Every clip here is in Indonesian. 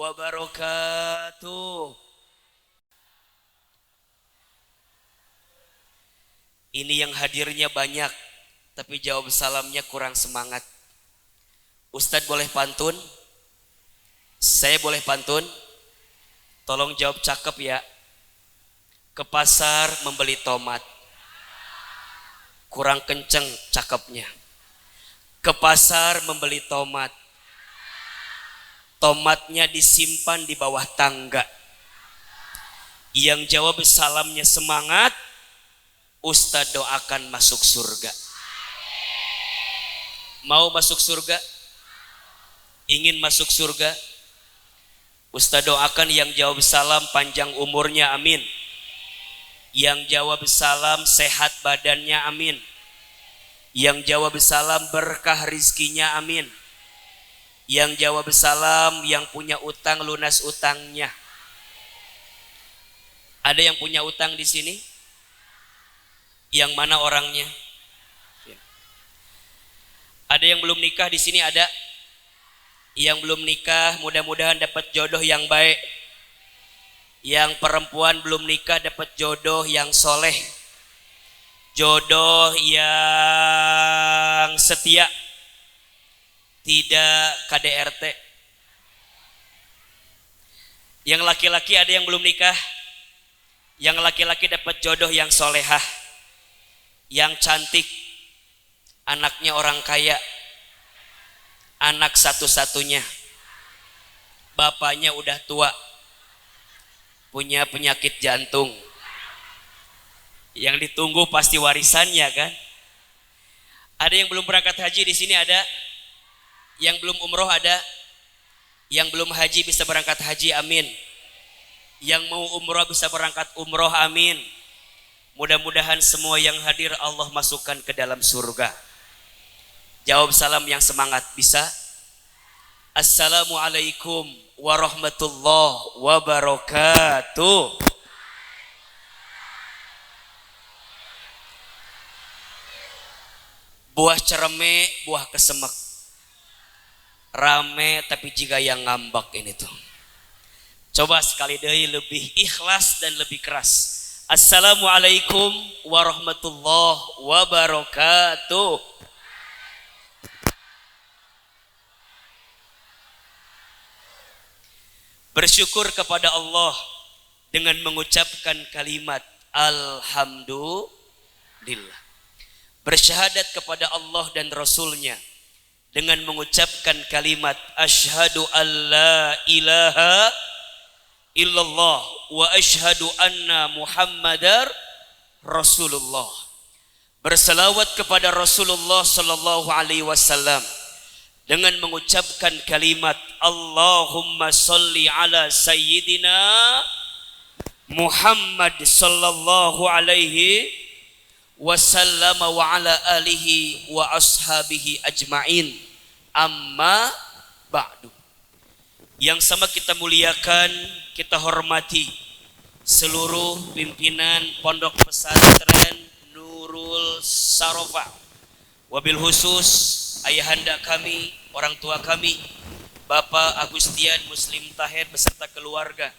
wabarakatuh. Ini yang hadirnya banyak, tapi jawab salamnya kurang semangat. Ustadz boleh pantun? Saya boleh pantun? Tolong jawab cakep ya. Ke pasar membeli tomat. Kurang kenceng cakepnya. Ke pasar membeli tomat. Tomatnya disimpan di bawah tangga. Yang jawab salamnya semangat. Ustadz doakan masuk surga. Mau masuk surga? Ingin masuk surga? Ustadz doakan yang jawab salam panjang umurnya, amin. Yang jawab salam sehat badannya, amin. Yang jawab salam berkah rizkinya, amin. Yang jawab salam yang punya utang lunas utangnya. Ada yang punya utang di sini? Yang mana orangnya? Ada yang belum nikah di sini, ada? Yang belum nikah mudah-mudahan dapat jodoh yang baik. Yang perempuan belum nikah dapat jodoh yang soleh. Jodoh yang setia. Tidak KDRT. Yang laki-laki ada yang belum nikah? Yang laki-laki dapat jodoh yang solehah. Yang cantik, anaknya orang kaya, anak satu-satunya, bapaknya udah tua, punya penyakit jantung. Yang ditunggu pasti warisannya kan? Ada yang belum berangkat haji di sini, ada? Yang belum umroh ada? Yang belum haji bisa berangkat haji, amin. Yang mau umroh bisa berangkat umroh, amin. Mudah-mudahan semua yang hadir Allah masukkan ke dalam surga. Jawab salam yang semangat, bisa? Assalamualaikum warahmatullahi wabarakatuh. Buah cereme, buah kesemek. Rame tapi jika yang ngambak ini tuh. Coba sekali deui lebih ikhlas dan lebih keras. Assalamualaikum warahmatullahi wabarakatuh. Bersyukur kepada Allah dengan mengucapkan kalimat Alhamdulillah. Bersyahadat kepada Allah dan Rasulnya dengan mengucapkan kalimat Asyhadu an la ilaha illallah wa asyhadu anna Muhammadar Rasulullah. Berselawat kepada Rasulullah sallallahu alaihi wasallam dengan mengucapkan kalimat Allahumma sholli ala sayyidina Muhammad sallallahu alaihi wasallam wa ala alihi wa ashabihi ajmain. Amma ba'du. Yang sama kita muliakan, kita hormati seluruh pimpinan Pondok Pesantren Nurul Sarofa. Wabil khusus ayahanda kami, orang tua kami, Bapak Agustian Muslim Tahir beserta keluarga.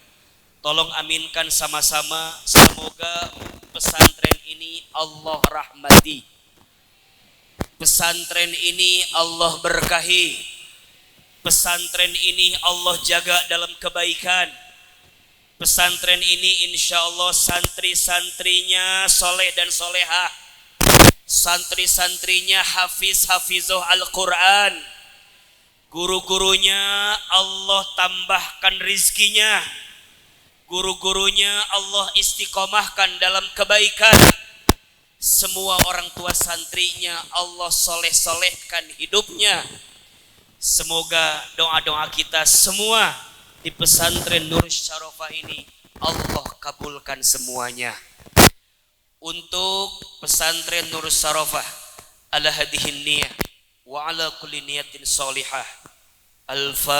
Tolong aminkan sama-sama, semoga pesantren ini Allah rahmati. Pesantren ini Allah berkahi. Pesantren ini Allah jaga dalam kebaikan. Pesantren ini insya Allah santri-santrinya soleh dan solehah. Santri-santrinya hafiz-hafizoh Al-Quran. Guru-gurunya Allah tambahkan rizkinya. Guru-gurunya Allah istiqomahkan dalam kebaikan. Semua orang tua santrinya Allah soleh-solehkan hidupnya. Semoga doa-doa kita semua di pesantren Nur Syarofah ini Allah kabulkan semuanya. Untuk pesantren Nur Syarofah ala hadihin niyah wa ala kulli niyatin salihah. Al-Fatihah.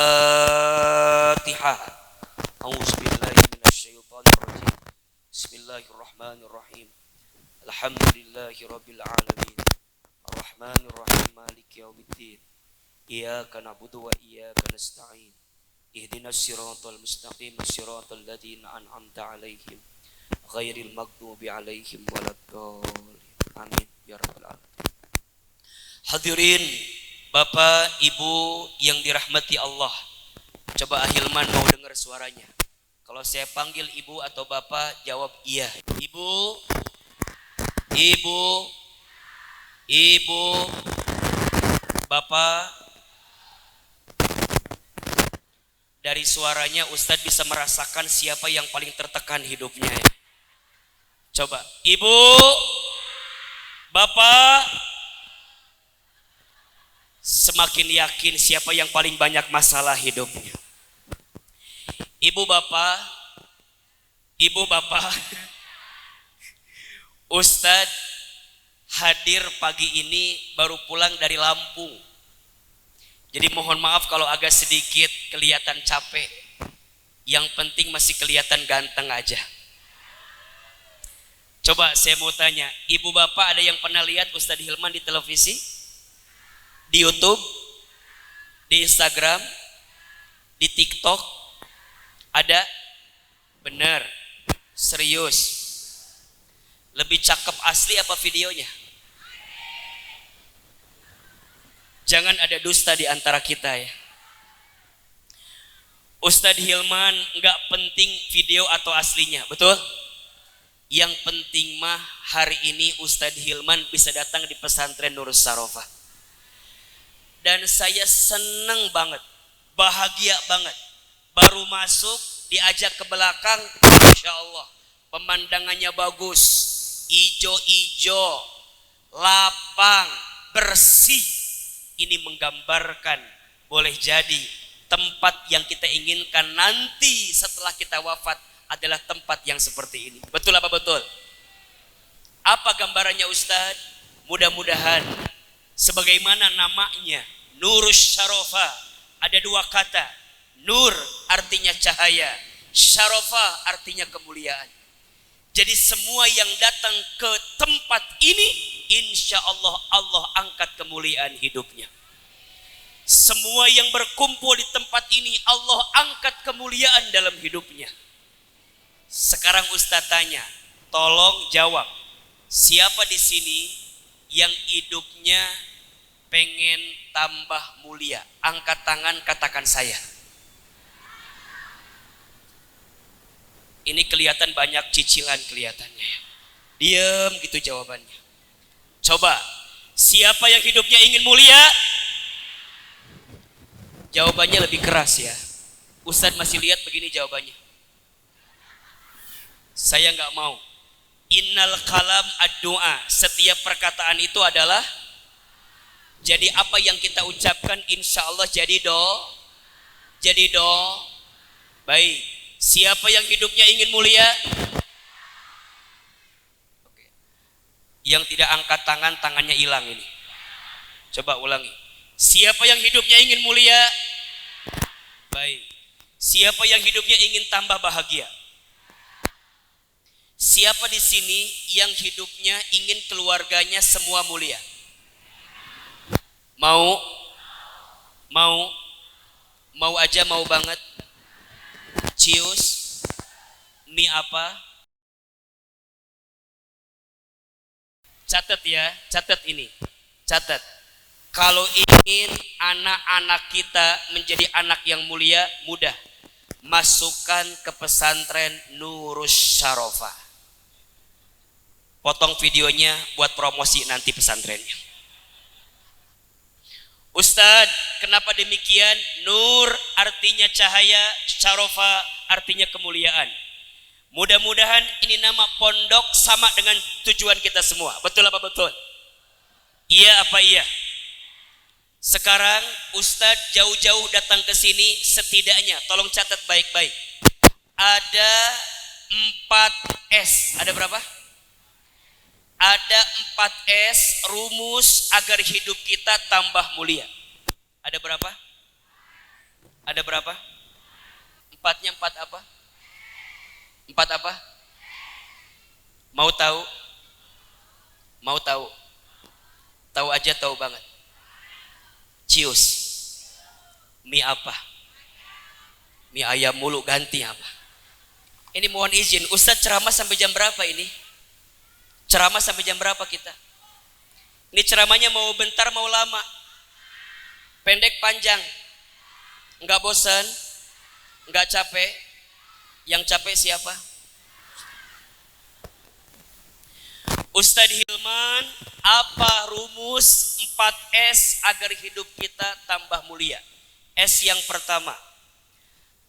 A'udzubillahi minasyaitonir rajim. Bismillahirrahmanirrahim. Alhamdulillahi rabbil alamin. Arrahmanirrahim maliki yaumiddin. Iyyaka na'budu wa iyyaka nasta'in. Ihdinas siratal mustaqim, siratal ladzina an'amta 'alaihim ghairil maghdubi 'alaihim waladdallin. Amin ya rabbal alamin. Hadirin Bapak, Ibu yang dirahmati Allah. Coba Ahilman mau dengar suaranya. Kalau saya panggil Ibu atau Bapak, jawab iya. Ibu, Ibu, Ibu, Bapak. Dari suaranya Ustadz bisa merasakan siapa yang paling tertekan hidupnya ya. Coba, Ibu, Bapak. Semakin yakin siapa yang paling banyak masalah hidupnya. Ibu Bapak, Ibu Bapak, Ustadz hadir pagi ini baru pulang dari Lampung. Jadi mohon maaf kalau agak sedikit kelihatan capek. Yang penting masih kelihatan ganteng aja. Coba saya mau tanya, Ibu Bapak ada yang pernah lihat Ustadz Hilman di televisi? Di YouTube? Di Instagram? Di TikTok? Ada? Benar? Serius? Lebih cakep asli apa videonya? Jangan ada dusta di antara kita ya. Ustadz Hilman nggak penting video atau aslinya, betul? Yang penting mah hari ini Ustadz Hilman bisa datang di pesantren Nurus Sarofah. Dan saya seneng banget, bahagia banget. Baru masuk diajak ke belakang, Masya Allah, pemandangannya bagus, ijo-ijo, lapang, bersih. Ini menggambarkan boleh jadi tempat yang kita inginkan nanti setelah kita wafat adalah tempat yang seperti ini. Betul apa betul? Apa gambarannya Ustadz? Mudah-mudahan sebagaimana namanya Nurus Syarofah, ada dua kata. Nur artinya cahaya, Syarofah artinya kemuliaan. Jadi semua yang datang ke tempat ini, insya Allah Allah angkat kemuliaan hidupnya. Semua yang berkumpul di tempat ini, Allah angkat kemuliaan dalam hidupnya. Sekarang Ustaz tanya, tolong jawab. Siapa di sini yang hidupnya pengen tambah mulia? Angkat tangan, katakan saya. Ini kelihatan banyak cicilan kelihatannya. Diam gitu jawabannya. Coba, siapa yang hidupnya ingin mulia? Jawabannya lebih keras ya. Ustadz masih lihat begini jawabannya. Saya nggak mau. Innal kalam ad-du'a. Setiap perkataan itu adalah, jadi apa yang kita ucapkan insya Allah jadi do. Baik. Siapa yang hidupnya ingin mulia? Oke. Yang tidak angkat tangan, tangannya hilang ini. Coba ulangi. Siapa yang hidupnya ingin mulia? Baik. Siapa yang hidupnya ingin tambah bahagia? Siapa di sini yang hidupnya ingin keluarganya semua mulia? Mau? Mau? Mau aja, mau banget. Cius, mie apa? Catat ya, catat ini. Catat. Kalau ingin anak-anak kita menjadi anak yang mulia, mudah. Masukkan ke pesantren Nurus Syarofah. Potong videonya buat promosi nanti pesantrennya. Ustadz, kenapa demikian? Nur artinya cahaya, Syarofah artinya kemuliaan. Mudah-mudahan ini nama pondok sama dengan tujuan kita semua. Betul apa betul? Iya apa iya? Sekarang Ustadz jauh-jauh datang ke sini, setidaknya tolong catat baik-baik. Ada 4 S. Ada berapa? Ada 4 S rumus agar hidup kita tambah mulia. Ada berapa? Ada berapa? 4-nya 4 apa? 4 apa? Mau tahu? Mau tahu? Tahu aja, tahu banget. Cius. Mie apa? Mie ayam mulu, ganti apa? Ini mohon izin, Ustadz ceramah sampai jam berapa ini? Ceramah sampai jam berapa kita? Ini ceramahnya mau bentar mau lama? Pendek panjang? Enggak bosan? Enggak capek? Yang capek siapa? Ustadz Hilman, apa rumus 4S agar hidup kita tambah mulia? S yang pertama,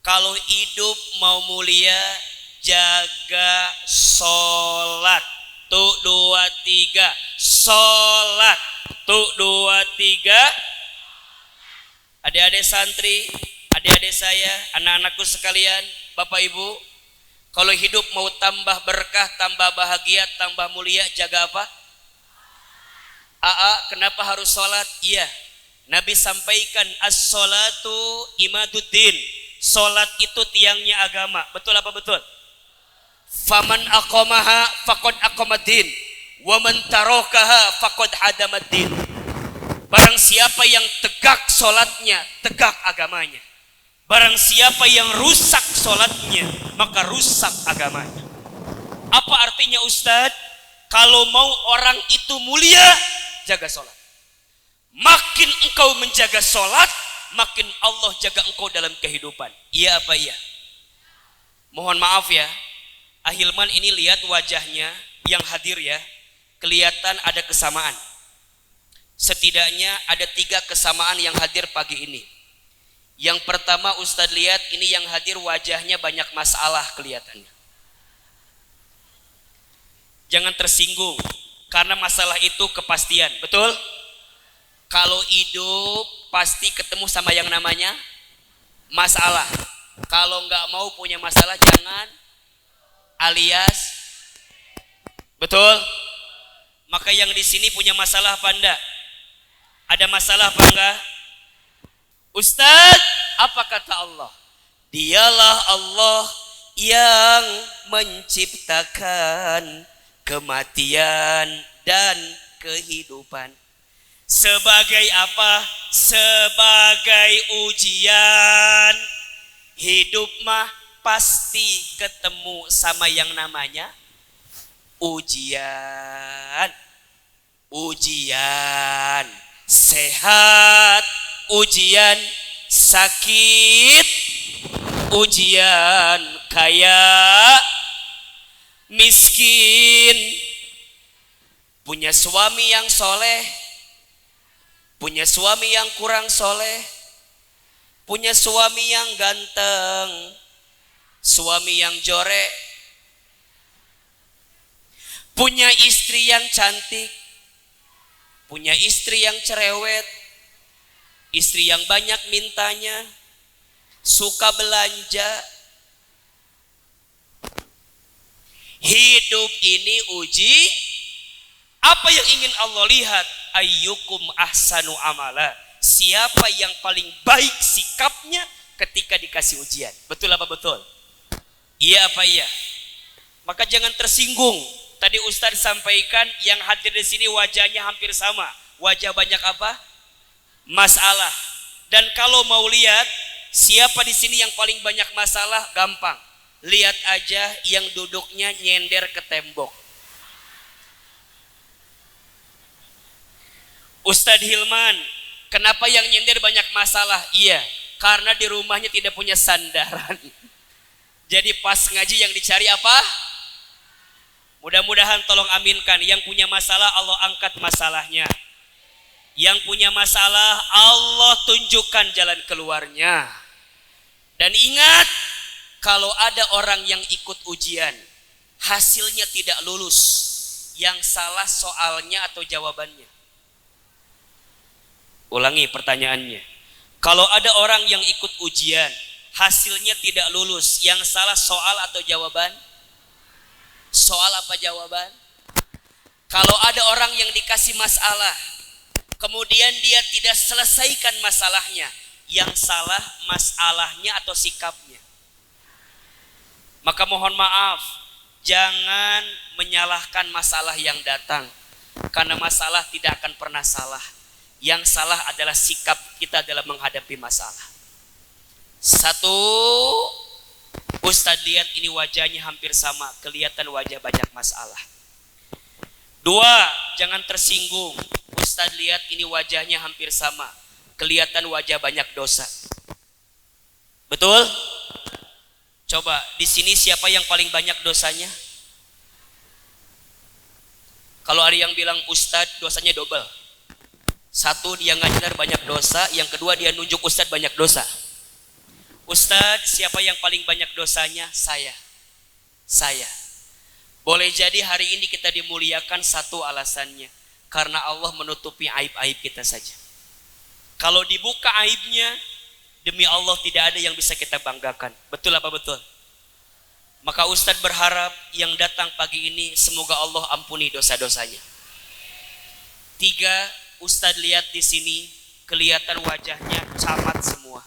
kalau hidup mau mulia, jaga sholat. Tuh 2, 3, sholat. Tuh 2, 3. Adik-adik santri, adik-adik saya, anak-anakku sekalian, Bapak Ibu, kalau hidup mau tambah berkah, tambah bahagia, tambah mulia, jaga apa? Kenapa harus sholat? Iya, Nabi sampaikan as-sholatu imaduddin. Sholat itu tiangnya agama. Betul apa betul? Faman aqamaha faqad aqamaddin wa man tarakaha faqad hadamaddin. Barang siapa yang tegak sholatnya, tegak agamanya. Barang siapa yang rusak sholatnya, maka rusak agamanya. Apa artinya Ustadz? Kalau mau orang itu mulia, jaga sholat. Makin engkau menjaga sholat, makin Allah jaga engkau dalam kehidupan. Iya apa iya? Mohon maaf ya, Ahilman ini lihat wajahnya yang hadir ya, kelihatan ada kesamaan. Setidaknya ada 3 kesamaan yang hadir pagi ini. Yang pertama Ustadz lihat ini yang hadir wajahnya banyak masalah kelihatannya. Jangan tersinggung, karena masalah itu kepastian, betul? Kalau hidup pasti ketemu sama yang namanya masalah. Kalau nggak mau punya masalah jangan, alias betul. Maka yang di sini punya masalah apa enggak? Ada masalah apa enggak? Ustadz, apa kata Allah? Dialah Allah yang menciptakan kematian dan kehidupan. Sebagai apa? Sebagai ujian. Hidup mah pasti ketemu sama yang namanya ujian. Ujian sehat, ujian sakit, ujian kaya, miskin, punya suami yang soleh, punya suami yang kurang soleh, punya suami yang ganteng, suami yang jorek, punya istri yang cantik, punya istri yang cerewet, istri yang banyak mintanya, suka belanja. Hidup ini uji. Apa yang ingin Allah lihat? Ayyukum ahsanu amala. Siapa yang paling baik sikapnya ketika dikasih ujian. Betul apa betul? Iya apa iya? Maka jangan tersinggung. Tadi Ustadz sampaikan yang hadir di sini wajahnya hampir sama. Wajah banyak apa? Masalah. Dan kalau mau lihat siapa di sini yang paling banyak masalah, gampang. Lihat aja yang duduknya nyender ke tembok. Ustadz Hilman, kenapa yang nyender banyak masalah? Iya, karena di rumahnya tidak punya sandaran. Jadi pas ngaji yang dicari apa? Mudah-mudahan tolong aminkan. Yang punya masalah Allah angkat masalahnya. Yang punya masalah Allah tunjukkan jalan keluarnya. Dan ingat, kalau ada orang yang ikut ujian hasilnya tidak lulus, yang salah soalnya atau jawabannya. Ulangi pertanyaannya. Kalau ada orang yang ikut ujian hasilnya tidak lulus, yang salah soal atau jawaban? Soal apa jawaban? Kalau ada orang yang dikasih masalah, kemudian dia tidak selesaikan masalahnya, yang salah masalahnya atau sikapnya. Maka mohon maaf, jangan menyalahkan masalah yang datang, karena masalah tidak akan pernah salah. Yang salah adalah sikap kita dalam menghadapi masalah. Satu, Ustadz lihat ini wajahnya hampir sama, kelihatan wajah banyak masalah. Dua, jangan tersinggung. Ustadz lihat ini wajahnya hampir sama, kelihatan wajah banyak dosa. Betul? Coba di sini siapa yang paling banyak dosanya? Kalau ada yang bilang Ustadz dosanya double. Satu, dia ngajar banyak dosa, yang kedua dia nunjuk Ustadz banyak dosa. Ustadz, siapa yang paling banyak dosanya? Saya. Boleh jadi hari ini kita dimuliakan satu alasannya, karena Allah menutupi aib-aib kita saja. Kalau dibuka aibnya, demi Allah tidak ada yang bisa kita banggakan. Betul apa betul? Maka Ustadz berharap yang datang pagi ini semoga Allah ampuni dosa-dosanya. Tiga, Ustadz lihat di sini kelihatan wajahnya camat semua.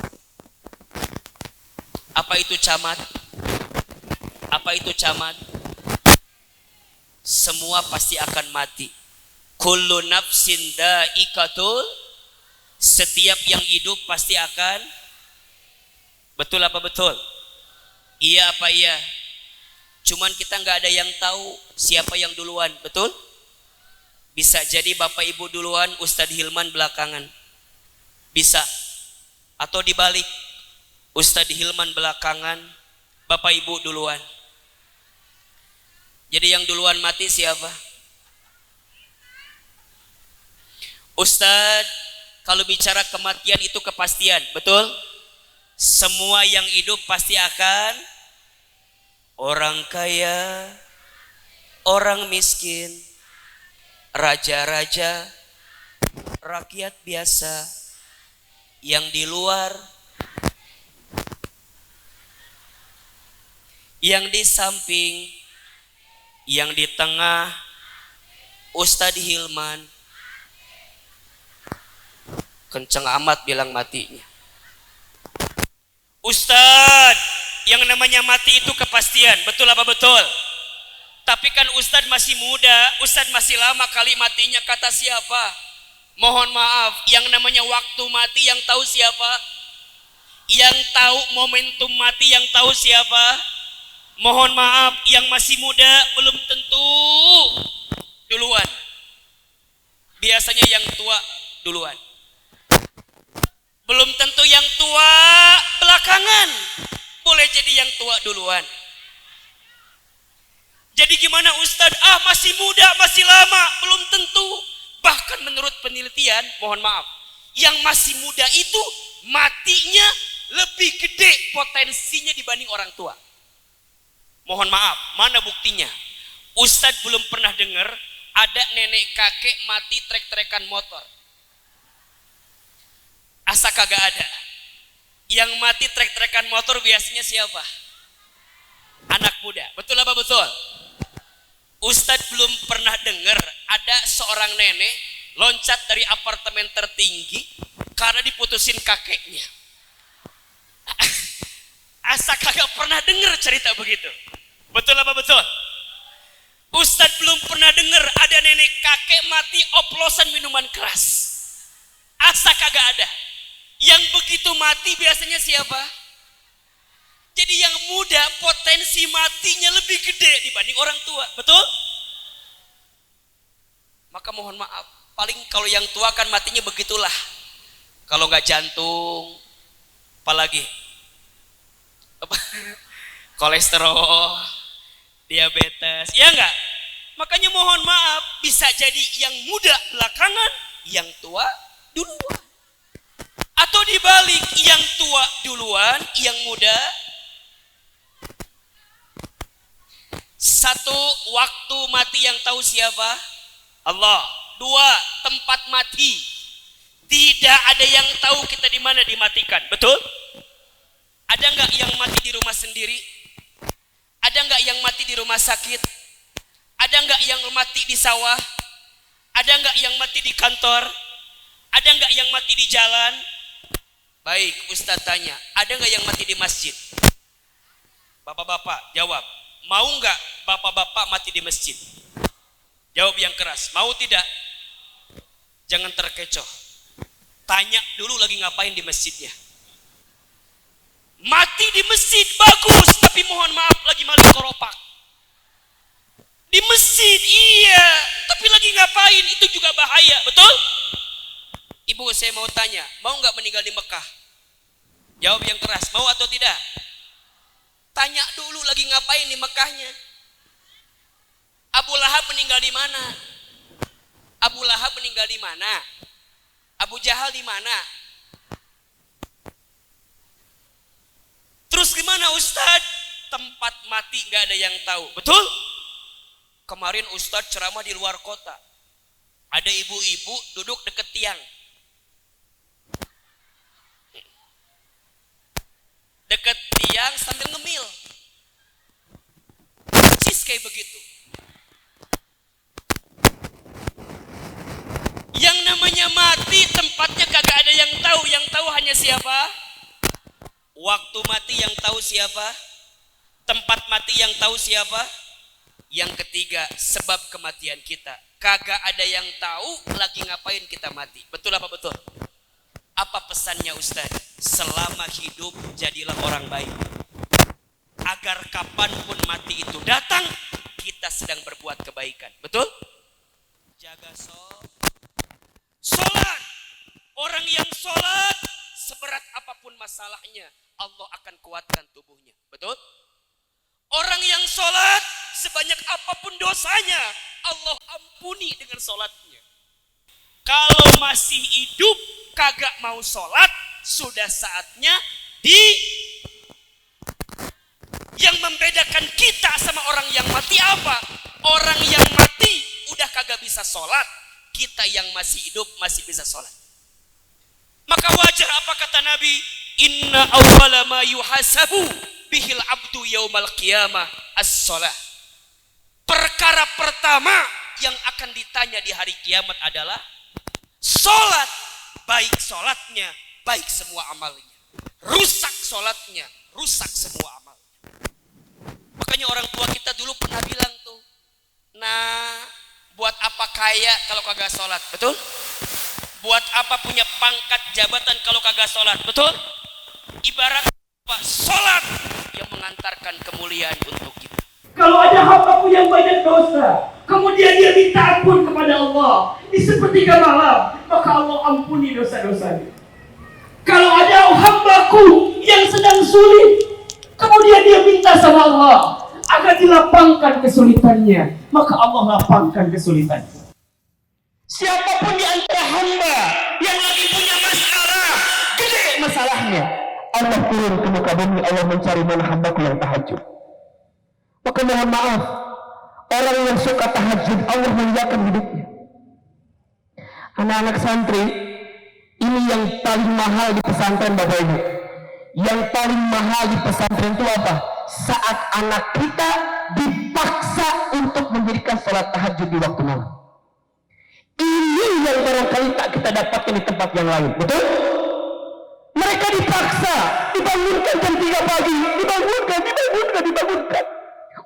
Apa itu camat? Apa itu camat? Semua pasti akan mati. Kullu nafsin dha'iqatul. Setiap yang hidup pasti akan. Betul apa betul? Iya apa iya? Cuman kita nggak ada yang tahu siapa yang duluan, betul? Bisa jadi Bapak Ibu duluan, Ustadz Hilman belakangan. Bisa. Atau dibalik. Ustadz Hilman belakangan, Bapak Ibu duluan. Jadi yang duluan mati siapa? Ustadz, kalau bicara kematian itu kepastian, betul? Semua yang hidup pasti akan, orang kaya, orang miskin, raja-raja, rakyat biasa, yang di luar, yang di samping, yang di tengah, Ustadz Hilman. Kenceng amat bilang matinya. Ustadz, yang namanya mati itu kepastian, betul apa betul? Tapi kan Ustadz masih muda, Ustadz masih lama kali matinya, kata siapa? Mohon maaf, yang namanya waktu mati yang tahu siapa? Yang tahu momentum mati yang tahu siapa? Mohon maaf, yang masih muda belum tentu duluan. Biasanya yang tua duluan. Belum tentu yang tua belakangan. Boleh jadi yang tua duluan. Jadi gimana Ustadz? Masih muda, masih lama, belum tentu. Bahkan menurut penelitian, mohon maaf, yang masih muda itu matinya lebih gede potensinya dibanding orang tua. Mohon maaf, mana buktinya? Ustadz belum pernah dengar ada nenek kakek mati trek-trekan motor. Asa kagak ada. Yang mati trek-trekan motor biasanya siapa? Anak muda. Betul apa betul? Ustadz belum pernah dengar ada seorang nenek loncat dari apartemen tertinggi karena diputusin kakeknya. Asa kagak pernah dengar cerita begitu. Betul apa betul? Ustadz belum pernah dengar ada nenek kakek mati oplosan minuman keras. Asa kagak ada. Yang begitu mati biasanya siapa? Jadi yang muda potensi matinya lebih gede dibanding orang tua. Betul? Maka mohon maaf, paling kalau yang tua kan matinya begitulah. Kalau nggak jantung, apalagi kolesterol, diabetes, ya enggak? Makanya mohon maaf, bisa jadi yang muda belakangan, yang tua duluan. Atau dibalik, yang tua duluan, yang muda. Satu, waktu mati yang tahu siapa? Allah. Dua, tempat mati. Tidak ada yang tahu kita di mana dimatikan. Betul? Ada nggak yang mati di rumah sendiri? Ada nggak yang mati di rumah sakit? Ada nggak yang mati di sawah? Ada nggak yang mati di kantor? Ada nggak yang mati di jalan? Baik, Ustadz tanya, ada nggak yang mati di masjid? Bapak-bapak jawab, mau nggak bapak-bapak mati di masjid? Jawab yang keras, mau tidak? Jangan terkecoh. Tanya dulu lagi ngapain di masjidnya. Mati di masjid bagus, tapi mohon maaf lagi maling koropak. Di masjid iya, tapi lagi ngapain? Itu juga bahaya, betul? Ibu, saya mau tanya, mau nggak meninggal di Mekah? Jawab yang keras, mau atau tidak? Tanya dulu lagi ngapain di Mekahnya. Abu Lahab meninggal di mana? Abu Lahab meninggal di mana? Abu Jahal di mana? Terus gimana Ustadz? Tempat mati nggak ada yang tahu, betul? Kemarin Ustadz ceramah di luar kota. Ada ibu-ibu duduk deket tiang. Deket tiang sambil ngemil. Persis kayak begitu. Yang namanya mati tempatnya kagak ada yang tahu. Yang tahu hanya siapa? Waktu mati yang tahu siapa? Tempat mati yang tahu siapa? Yang ketiga, sebab kematian kita. Kagak ada yang tahu lagi ngapain kita mati. Betul apa betul? Apa pesannya Ustaz? Selama hidup jadilah orang baik. Agar kapanpun mati itu datang, kita sedang berbuat kebaikan. Betul? Jaga sholat. Orang yang sholat, seberat apapun masalahnya, Allah akan kuatkan tubuhnya. Betul? Orang yang sholat, sebanyak apapun dosanya, Allah ampuni dengan sholatnya. Kalau masih hidup, kagak mau sholat, sudah saatnya yang membedakan kita sama orang yang mati apa? Orang yang mati udah kagak bisa sholat, kita yang masih hidup masih bisa sholat. Maka wajar apa kata Nabi? Inna awwala ma yuhasabu bihil abdu yaumal qiyamah as-sholah. Perkara pertama yang akan ditanya di hari kiamat adalah sholat. Baik sholatnya, baik semua amalnya. Rusak sholatnya, rusak semua amalnya. Makanya orang tua kita dulu pernah bilang tuh, nah buat apa kaya kalau kagak sholat, betul? Buat apa punya pangkat jabatan kalau kagak sholat, betul? Ibarat apa? Sholat yang mengantarkan kemuliaan untuk kita. Kalau ada hamba yang banyak dosa, kemudian dia minta ampun kepada Allah di sepertiga malam, maka Allah ampuni dosa-dosanya. Kalau ada hambaku yang sedang sulit, kemudian dia minta sama Allah agar dilapangkan kesulitannya, maka Allah lapangkan kesulitannya. Siapapun di antara hamba yang lagi punya masalah, gede masalahnya, Allah turun ke muka bumi, Allah mencari mana hambaku yang tahajud. Maka mohon maaf, orang yang suka tahajud, Allah muliakan hidupnya. Anak-anak santri, ini yang paling mahal di pesantren Bapak Ibu. Yang paling mahal di pesantren itu apa? Saat anak kita dipaksa untuk mendirikan sholat tahajud di waktu malam. Ini yang barangkali tak kita dapatkan di tempat yang lain, betul? Mereka dipaksa, dibangunkan jam 3 pagi, dibangunkan.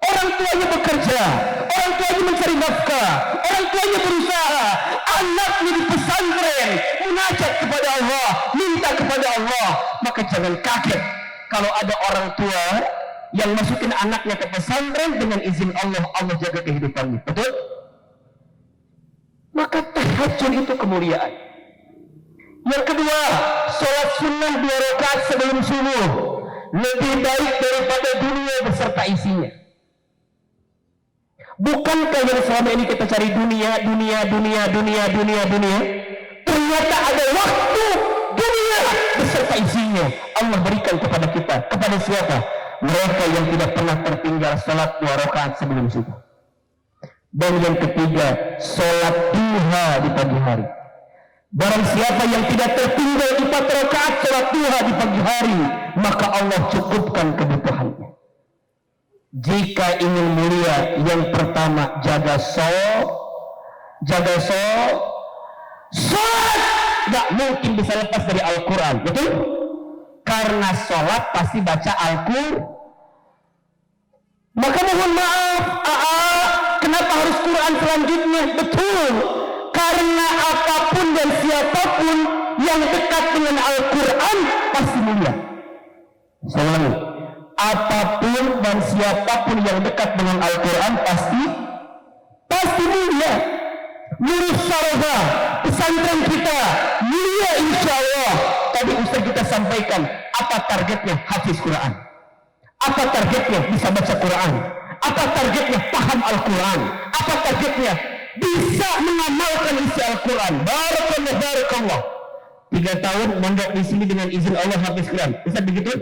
Orang tuanya bekerja, orang tuanya mencari nafkah, orang tuanya berusaha, anaknya di pesantren munajat kepada Allah, minta kepada Allah. Maka jangan kaget kalau ada orang tua yang masukin anaknya ke pesantren dengan izin Allah, Allah jaga kehidupannya, betul? Maka tahajud itu kemuliaan. Yang kedua, sholat sunnah 2 rakaat sebelum subuh lebih baik daripada dunia beserta isinya. Bukankah yang selama ini kita cari dunia? Ternyata ada waktu dunia beserta isinya Allah berikan kepada kita. Kepada siapa? Mereka yang tidak pernah tertinggal sholat 2 rakaat sebelum subuh. Dan yang ketiga, sholat duha di pagi hari. Barang siapa yang tidak tertinggal 4 rakaat sholat duha di pagi hari, maka Allah cukupkan kebutuhannya. Jika ingin mulia, yang pertama jaga sholat gak mungkin bisa lepas dari Al-Quran, betul? Karena sholat pasti baca Al-Quran. Maka mohon maaf, kenapa harus Quran selanjutnya? Betul, karena apapun dan siapapun yang dekat dengan Al-Quran pasti mulia. Saya ulangi, apapun dan siapapun yang dekat dengan Al-Quran pasti mulia. Lurus syarga pesantren kita mulia insya Allah. Tadi Ustaz kita sampaikan, apa targetnya hafiz Quran, apa targetnya bisa baca Quran, apa targetnya paham Al-Quran, apa targetnya bisa mengamalkan isi Al-Quran. Barakallah 3 tahun mondok di sini dengan izin Allah hafiz Quran. Ustaz begitu?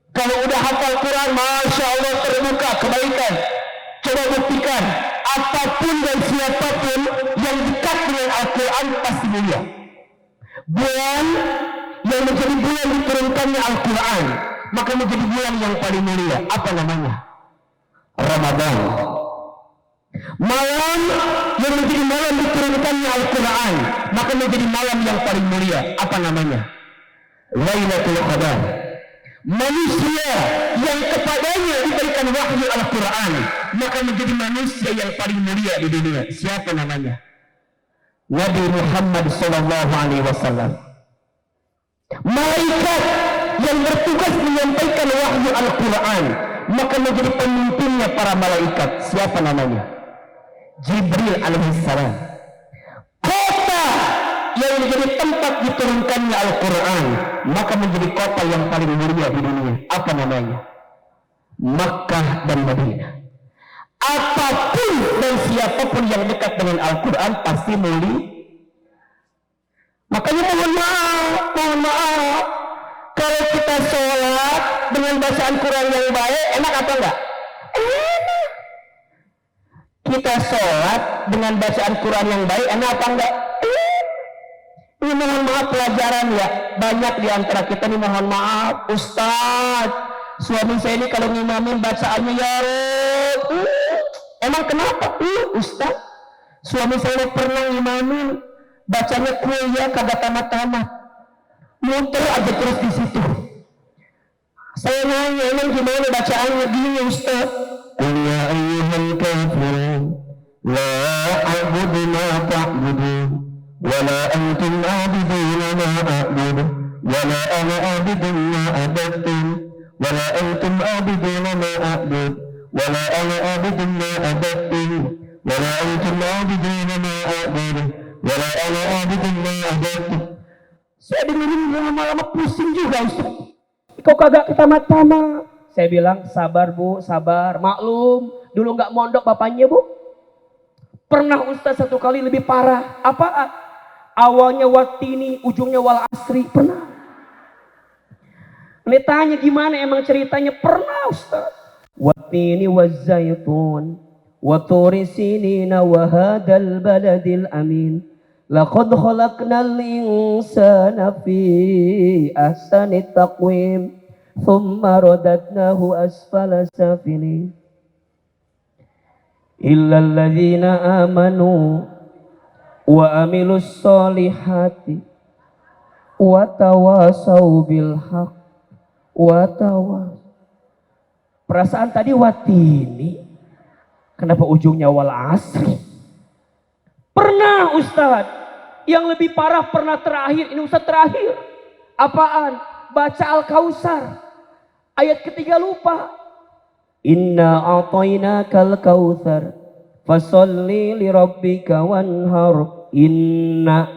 Kalau udah hafal Quran, masya Allah terbuka kebaikan. Coba buktikan, apapun dan siapapun yang dekat dengan Al-Quran pasti mulia. Bulan yang menjadi bulan diturunkannya Al-Quran, maka menjadi bulan yang paling mulia. Apa namanya? Ramadan. Malam yang menjadi malam diturunkannya Al-Quran, maka menjadi malam yang paling mulia. Apa namanya? Lailatul Qadar. Manusia yang kepadanya diberikan wahyu Al-Quran, maka menjadi manusia yang paling mulia di dunia. Siapa namanya? Nabi Muhammad SAW. Malaikat yang bertugas menyampaikan wahyu Al-Quran, maka menjadi pemimpinnya para malaikat. Siapa namanya? Jibril alaihissalam. Kota yang menjadi tempat diturunkannya Al-Quran, maka menjadi kota yang paling mulia di dunia. Apa namanya? Makkah dan Madinah. Apapun dan siapapun yang dekat dengan Al-Quran pasti mulia. Makanya mohon maaf, kalau kita sholat dengan bacaan Quran yang baik, enak apa enggak? Enak. Kita sholat dengan bacaan Quran yang baik, enak apa enggak? Ini mohon maaf pelajaran ya, banyak di antara kita nih mohon maaf, Ustaz, suami saya ini kalau ngimamin bacaannya ya emang kenapa? Ustaz, suami saya pernah ngimamin bacanya kuliah kagak tamat-tamat, muter aja terus di situ. Saya nanya, emang gimana bacaannya? Gini Ustaz, qul ya ayyuhal kafirun la a'budu ma ta'budun wala antum a'buduna ma a'budu wala ana a'budu ma a'badtum wala antum a'buduna ma a'bud wala ana a'budu ma a'badtum wala antum a'buduna ma a'budu wala ana a'budu ma a'badtum. Saya dengerin lama-lama pusing juga Ustaz. Kok kagak ketamat-tamat? Saya bilang sabar Bu, sabar. Maklum, dulu nggak mondok bapaknya Bu. Pernah Ustaz satu kali lebih parah. Apaan? Awalnya watini, ujungnya wal asri. Pernah. Ini tanya gimana emang ceritanya? Pernah Ustaz. Watini wazzaitun wa turi sinina wa hadal baladil amin. Laqad khalaqnal insana fi ahsani taqwim thumma radadnahu asfala safilin illa alladhina amanu wa amilus solihati wa tawasau bil haq wa tawas. Perasaan tadi watini, kenapa ujungnya wal asri? Pernah Ustaz, yang lebih parah pernah terakhir, ini Ustaz terakhir. Apaan? Baca Al-Kautsar. Ayat ketiga lupa. Inna a'tainakal kautsar fasholli li rabbika wanhar. Inna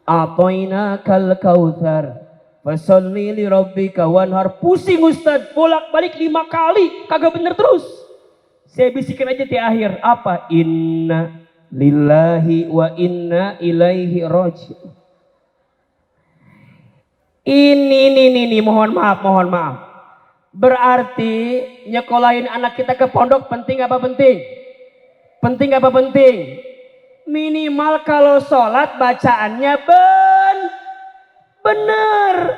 a'tainakal kautsar fasholli li rabbika wanhar. Pusing Ustaz, bolak-balik 5 kali, kagak bener terus. Saya bisikin aja di akhir. Apa? Inna lillahi wa inna ilaihi raji'un. Ini mohon maaf. Berarti nyekolahin anak kita ke pondok penting apa penting? Penting apa penting? Minimal kalau sholat bacaannya benar.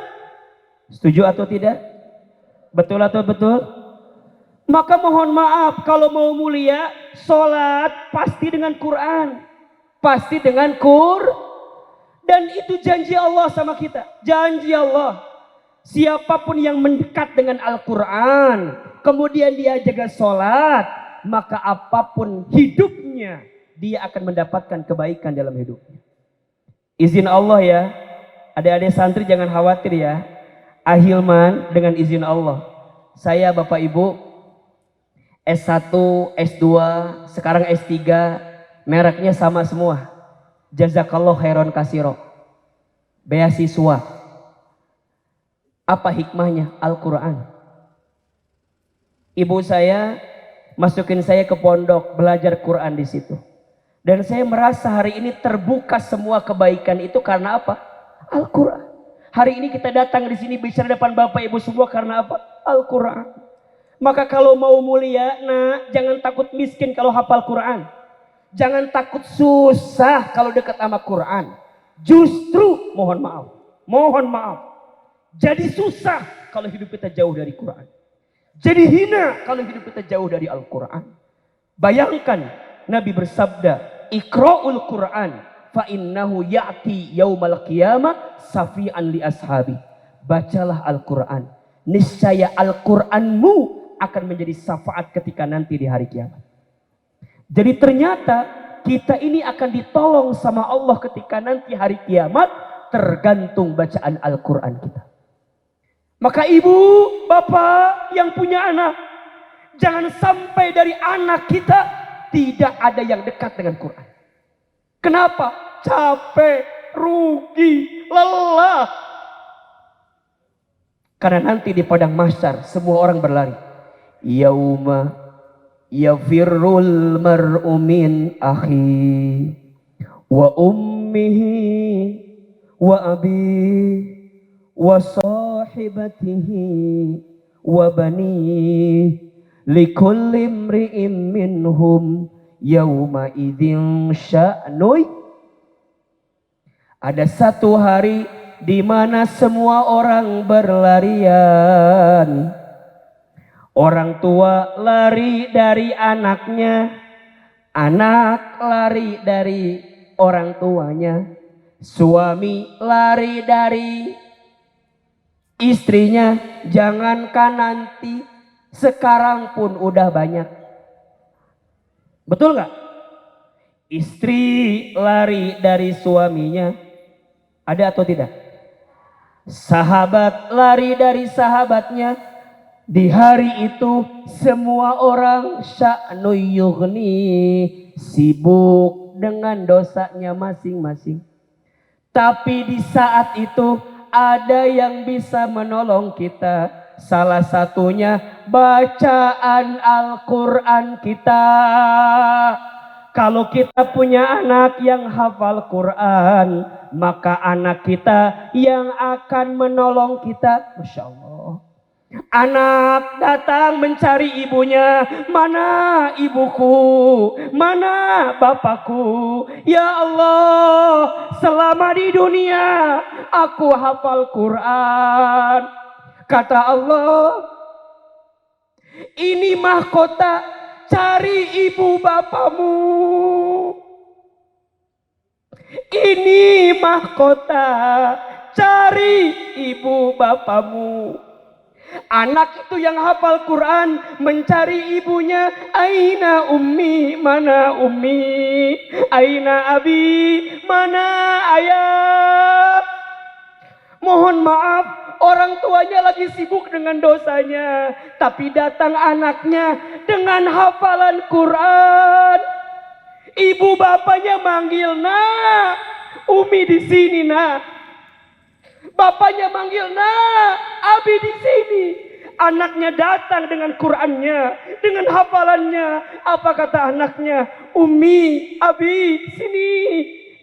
Setuju atau tidak? Betul atau betul? Maka mohon maaf, kalau mau mulia, sholat pasti dengan Quran. Pasti dengan dan itu janji Allah sama kita. Janji Allah. Siapapun yang mendekat dengan Al-Quran, kemudian dia jaga sholat, maka apapun hidupnya, dia akan mendapatkan kebaikan dalam hidupnya. Izin Allah ya, Adik-adik santri jangan khawatir ya. Ahilman dengan izin Allah. Saya Bapak Ibu S1, S2, sekarang S3, mereknya sama semua. Jazakallah khairan kasiro. Beasiswa. Apa hikmahnya? Al-Quran. Ibu saya masukin saya ke pondok belajar Quran di situ. Dan saya merasa hari ini terbuka semua kebaikan itu karena apa? Al-Quran. Hari ini kita datang di sini bicara depan Bapak Ibu semua karena apa? Al-Quran. Maka kalau mau mulia, jangan takut miskin kalau hafal Quran. Jangan takut susah kalau dekat sama Quran. Justru mohon maaf. Jadi susah kalau hidup kita jauh dari Quran. Jadi hina kalau hidup kita jauh dari Al-Quran. Bayangkan Nabi bersabda, Iqra'ul Quran fa innahu ya'ti yaumal qiyamah safi'an li ashabi. Bacalah Al-Quran. Niscaya Al-Quranmu akan menjadi syafaat ketika nanti di hari kiamat. Jadi ternyata kita ini akan ditolong sama Allah ketika nanti hari kiamat tergantung bacaan Al-Quran kita. Maka ibu, bapak yang punya anak, jangan sampai dari anak kita tidak ada yang dekat dengan Quran. Kenapa? Capek, rugi, lelah. Karena nanti di padang mahsyar semua orang berlari. Yauma yafirrul mar'u min akhi wa ummihi wa abihi wa sahibatihi wa banihi likulli imri'in minhum yauma idzin sya'nuy. Ada satu hari di mana semua orang berlarian. Orang tua lari dari anaknya, anak lari dari orang tuanya, suami lari dari istrinya. Jangankan nanti, sekarang pun udah banyak. Betul gak? Istri lari dari suaminya, ada atau tidak? Sahabat lari dari sahabatnya. Di hari itu semua orang sya'nu yughni, sibuk dengan dosanya masing-masing. Tapi di saat itu ada yang bisa menolong kita. Salah satunya bacaan Al-Quran kita. Kalau kita punya anak yang hafal Quran, maka anak kita yang akan menolong kita. Masya Allah. Anak datang mencari ibunya, mana ibuku, mana bapakku. Ya Allah, selama di dunia aku hafal Quran. Kata Allah, ini mahkota, cari ibu bapamu. Ini mahkota, cari ibu bapamu. Anak itu yang hafal Quran mencari ibunya. Aina ummi, mana ummi. Aina abi, mana ayah. Mohon maaf, orang tuanya lagi sibuk dengan dosanya, tapi datang anaknya dengan hafalan Quran. Ibu bapaknya manggil, nak, umi di sini, nak. Bapaknya manggil, nak, abi di sini. Anaknya datang dengan Qurannya, dengan hafalannya. Apa kata anaknya? Umi, abi, sini.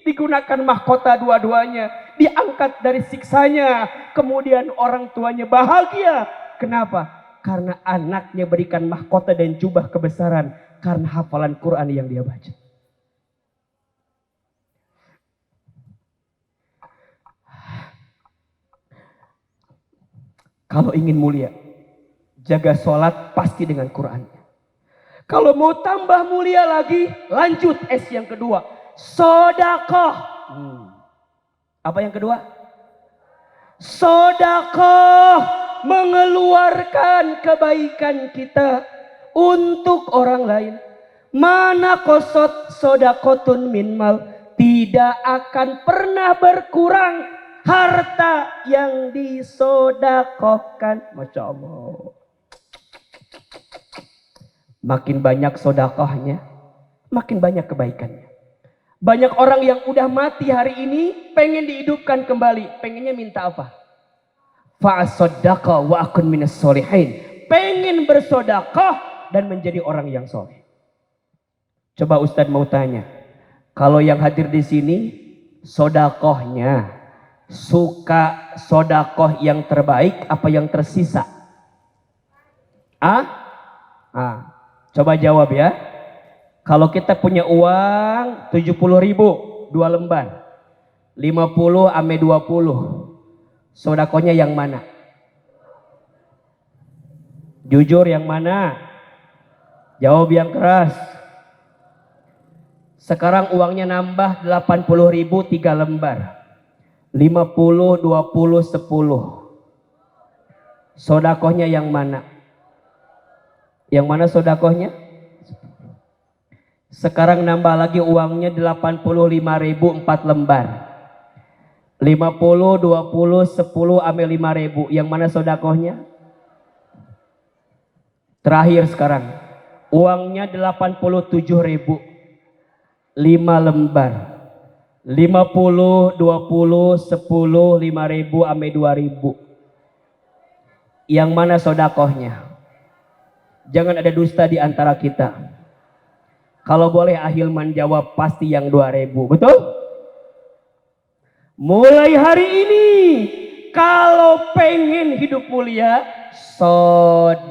Digunakan mahkota dua-duanya. Diangkat dari siksanya. Kemudian orang tuanya bahagia. Kenapa? Karena anaknya berikan mahkota dan jubah kebesaran. Karena hafalan Quran yang dia baca. Kalau ingin mulia, jaga sholat pasti dengan Qurannya. Kalau mau tambah mulia lagi, lanjut S yang kedua. Sodakoh. Apa yang kedua? Sodakoh. Mengeluarkan kebaikan kita untuk orang lain. Mana kosot sodakotun min mal. Tidak akan pernah berkurang harta yang disodakohkan. Masya Allah. Makin banyak sodakohnya, makin banyak kebaikannya. Banyak orang yang udah mati hari ini pengen dihidupkan kembali. Pengennya minta apa? Fa'asodaqa wa akun minas solihin. Pengen bersodakoh dan menjadi orang yang soleh. Coba Ustadz mau tanya. Kalau yang hadir di sini sodakohnya suka sodakoh yang terbaik apa yang tersisa? Coba jawab ya. Kalau kita punya uang 70.000 2 lembar, 50 ame 20, sodakohnya yang mana? Jujur yang mana? Jawab yang keras. Sekarang uangnya nambah 80.000 3 lembar, 50, 20, 10. Sodakohnya yang mana? Yang mana sodakohnya? Sekarang nambah lagi uangnya 85.000 4 lembar. 50, 20, 10 ame 5.000. Yang mana sodakohnya? Terakhir sekarang. Uangnya 87.000. 5 lembar. 50, 20, 10, 5.000 ame 2.000. Yang mana sodakohnya? Jangan ada dusta di antara kita. Kalau boleh Ahilman jawab pasti yang 2.000. Betul? Mulai hari ini kalau pengen hidup mulia, sodakoh.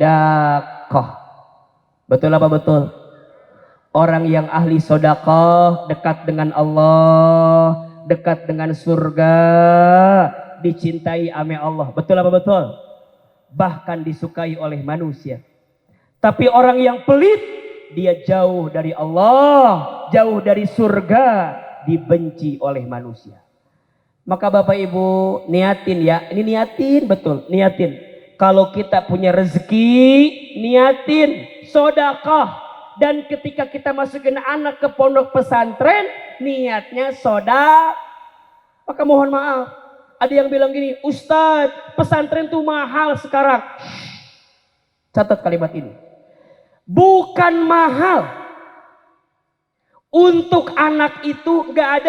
Betul apa betul? Orang yang ahli sodakoh dekat dengan Allah, dekat dengan surga, dicintai ame Allah. Betul apa betul? Bahkan disukai oleh manusia. Tapi orang yang pelit, dia jauh dari Allah, jauh dari surga, dibenci oleh manusia. Maka Bapak Ibu niatin ya, ini niatin betul, niatin. Kalau kita punya rezeki, niatin sedekah. Dan ketika kita masukin anak ke pondok pesantren, niatnya sedekah. Maka mohon maaf, ada yang bilang gini, Ustadz, pesantren tuh mahal sekarang. Catat kalimat ini. Bukan mahal. Untuk anak itu nggak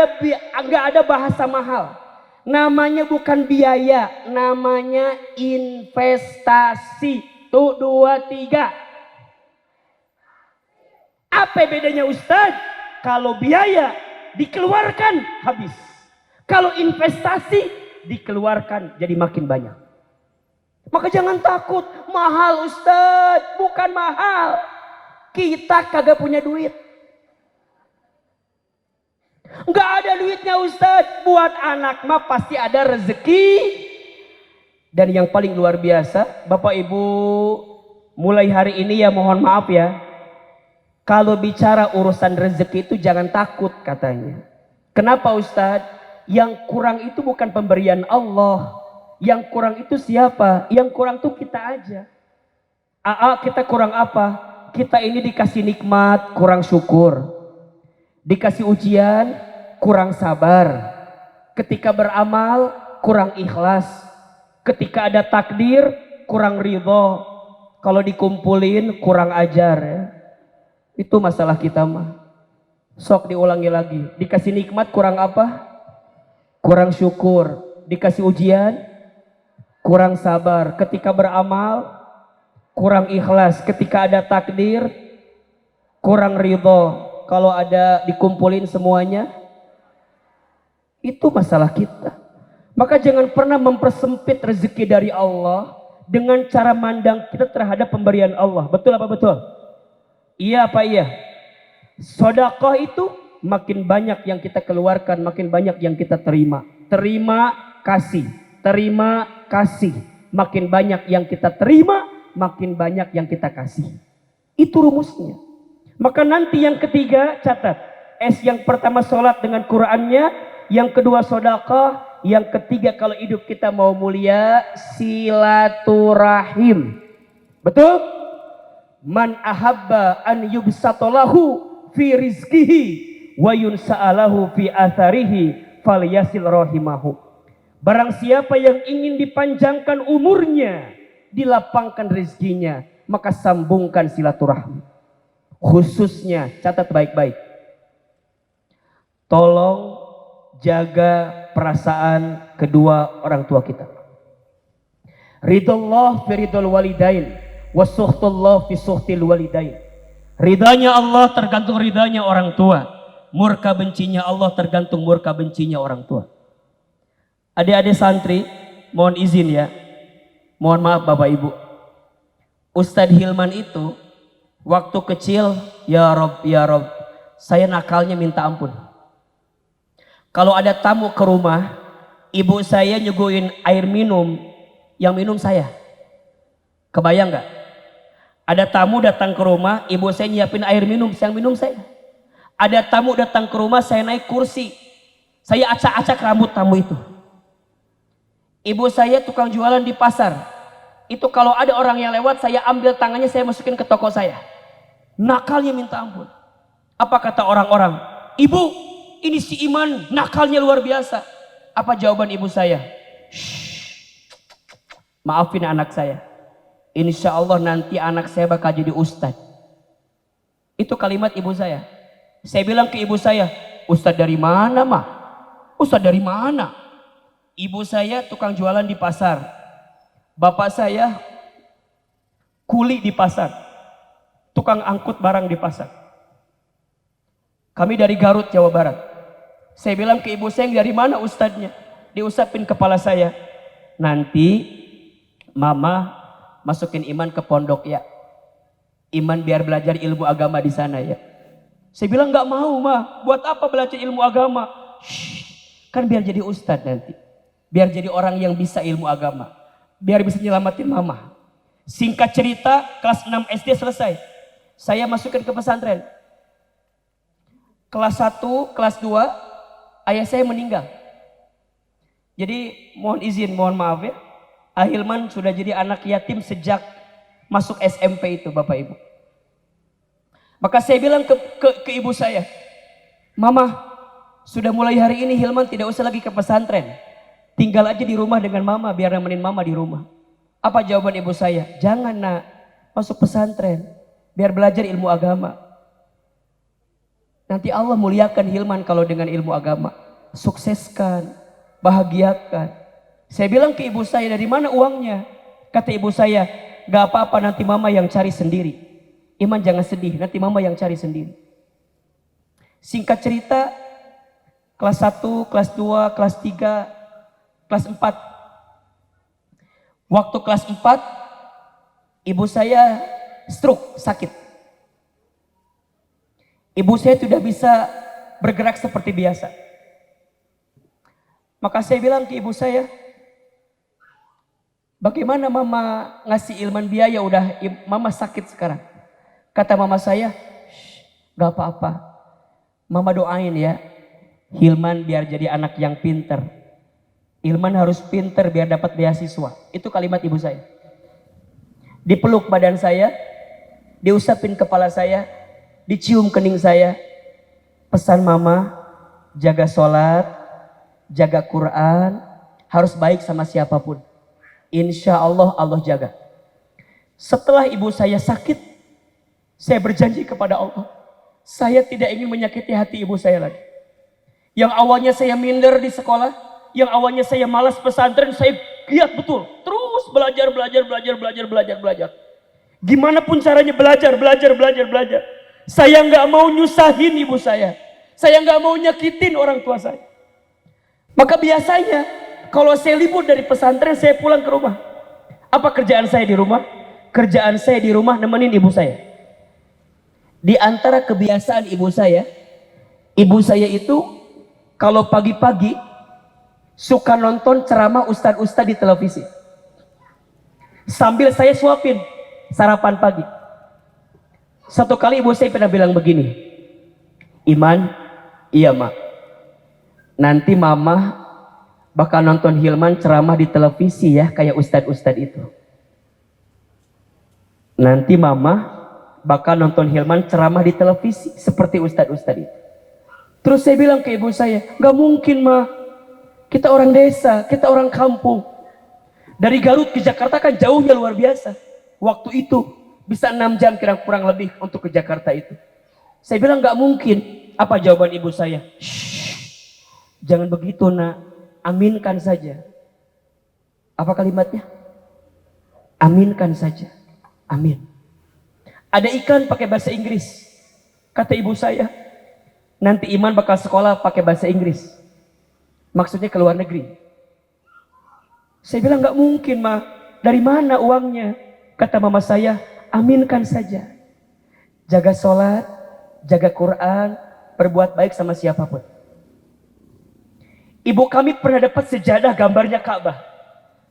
ada bahasa mahal. Namanya bukan biaya, namanya investasi. Tuh 2, 3. Apa bedanya Ustadz? Kalau biaya dikeluarkan habis. Kalau investasi dikeluarkan jadi makin banyak. Maka jangan takut, mahal Ustadz, bukan mahal. Kita kagak punya duit. Enggak ada duitnya Ustadz, buat anak mah pasti ada rezeki. Dan yang paling luar biasa, Bapak Ibu, mulai hari ini ya mohon maaf ya. Kalau bicara urusan rezeki itu jangan takut katanya. Kenapa Ustadz? Yang kurang itu bukan pemberian Allah. Yang kurang itu siapa? Yang kurang tuh kita aja. Kita kurang apa? Kita ini dikasih nikmat, kurang syukur. Dikasih ujian, kurang sabar. Ketika beramal, kurang ikhlas. Ketika ada takdir, kurang ridho. Kalau dikumpulin, kurang ajar ya. Itu masalah kita mah. Sok diulangi lagi. Dikasih nikmat, kurang apa? Kurang syukur. Dikasih ujian, kurang sabar. Ketika beramal, kurang ikhlas. Ketika ada takdir, kurang ridho. Kalau ada dikumpulin semuanya, itu masalah kita. Maka jangan pernah mempersempit rezeki dari Allah dengan cara mandang kita terhadap pemberian Allah. Betul apa betul? Iya apa iya? Sedekah itu makin banyak yang kita keluarkan, makin banyak yang kita terima. Terima kasih. Terima kasih. Makin banyak yang kita terima, makin banyak yang kita kasih. Itu rumusnya. Maka nanti yang ketiga catat. Yang pertama sholat dengan Qur'annya, yang kedua sedekah, yang ketiga kalau hidup kita mau mulia silaturahim. Betul? Man ahabba an yubsatalahu fi rizkihi wa yunsa'alahu fi atharihi falyasil rahimahu. Barang siapa yang ingin dipanjangkan umurnya, dilapangkan rezekinya, maka sambungkan silaturahmi. Khususnya, catat baik-baik, tolong jaga perasaan kedua orang tua kita. Ridullah fi ridul walidain, wasuhtullah fi suhtil walidain. Ridanya Allah tergantung ridanya orang tua. Murka bencinya Allah tergantung murka bencinya orang tua. Adik-adik santri, mohon izin ya. Mohon maaf Bapak Ibu. Ustadz Hilman itu waktu kecil, ya Rob, saya nakalnya minta ampun. Kalau ada tamu ke rumah, ibu saya nyuguhin air minum, yang minum saya. Kebayang nggak? Ada tamu datang ke rumah, ibu saya nyiapin air minum, yang minum saya. Ada tamu datang ke rumah, saya naik kursi, saya acak-acak rambut tamu itu. Ibu saya tukang jualan di pasar. Itu kalau ada orang yang lewat, saya ambil tangannya, saya masukin ke toko saya. Nakalnya minta ampun. Apa kata orang-orang? Ibu, ini si Iman nakalnya luar biasa. Apa jawaban ibu saya? Shh, maafin anak saya. Insya Allah nanti anak saya bakal jadi ustadz. Itu kalimat ibu saya. Saya bilang ke ibu saya, ustadz dari mana mah? Ustadz dari mana? Ibu saya tukang jualan di pasar. Bapak saya kuli di pasar. Tukang angkut barang di pasar. Kami dari Garut, Jawa Barat. Saya bilang ke ibu saya, dari mana ustadznya? Diusapin kepala saya. Nanti mama masukin Iman ke pondok ya. Iman biar belajar ilmu agama di sana ya. Saya bilang nggak mau mah. Buat apa belajar ilmu agama? Shh, kan biar jadi ustadz nanti. Biar jadi orang yang bisa ilmu agama. Biar bisa nyelamatin mama. Singkat cerita, kelas 6 SD selesai. Saya masukin ke pesantren. Kelas 1, kelas 2, ayah saya meninggal. Jadi mohon izin, mohon maaf ya. Ahilman sudah jadi anak yatim sejak masuk SMP itu Bapak Ibu. Maka saya bilang ke ibu saya, Mama, sudah mulai hari ini Hilman tidak usah lagi ke pesantren. Tinggal aja di rumah dengan mama, biar nemenin mama di rumah. Apa jawaban ibu saya? Jangan nak, masuk pesantren, biar belajar ilmu agama. Nanti Allah muliakan Hilman kalau dengan ilmu agama. Sukseskan, bahagiakan. Saya bilang ke ibu saya, dari mana uangnya? Kata ibu saya, gak apa-apa nanti mama yang cari sendiri. Iman jangan sedih, nanti mama yang cari sendiri. Singkat cerita, kelas 1, kelas 2, kelas 3, kelas 4. Waktu kelas 4, ibu saya stroke, sakit. Ibu saya tidak bisa bergerak seperti biasa. Maka saya bilang ke ibu saya, bagaimana mama ngasih Ilman biaya, udah mama sakit sekarang. Kata mama saya, gak apa-apa. Mama doain ya, Hilman biar jadi anak yang pinter. Ilman harus pinter biar dapat beasiswa. Itu kalimat ibu saya. Dipeluk badan saya, diusapin kepala saya, dicium kening saya. Pesan mama, jaga sholat, jaga Quran, harus baik sama siapapun. Insya Allah, Allah jaga. Setelah ibu saya sakit, saya berjanji kepada Allah, saya tidak ingin menyakiti hati ibu saya lagi. Yang awalnya saya minder di sekolah, yang awalnya saya malas pesantren, saya giat betul. Terus belajar. Gimana pun caranya belajar. Saya nggak mau nyusahin ibu saya. Saya nggak mau nyakitin orang tua saya. Maka biasanya kalau saya libur dari pesantren, saya pulang ke rumah. Apa kerjaan saya di rumah? Kerjaan saya di rumah nemenin ibu saya. Di antara kebiasaan ibu saya itu kalau pagi-pagi suka nonton ceramah ustadz-ustadz di televisi. Sambil saya suapin sarapan pagi. Satu kali ibu saya pernah bilang begini, Iman, iya mak, nanti mama bakal nonton Hilman ceramah di televisi ya, kayak ustadz-ustadz itu. Nanti mama bakal nonton Hilman ceramah di televisi seperti ustadz-ustadz itu. Terus saya bilang ke ibu saya, gak mungkin mah. Kita orang desa, kita orang kampung. Dari Garut ke Jakarta kan jauhnya luar biasa. Waktu itu bisa 6 jam kurang lebih untuk ke Jakarta itu. Saya bilang nggak mungkin. Apa jawaban ibu saya? Shh, jangan begitu nak, aminkan saja. Apa kalimatnya? Aminkan saja. Amin. Ada iklan pakai bahasa Inggris. Kata ibu saya, nanti Iman bakal sekolah pakai bahasa Inggris. Maksudnya ke luar negeri. Saya bilang nggak mungkin mah. Dari mana uangnya? Kata mama saya, aminkan saja. Jaga sholat, jaga Quran, berbuat baik sama siapapun. Ibu kami pernah dapat sejadah gambarnya Ka'bah.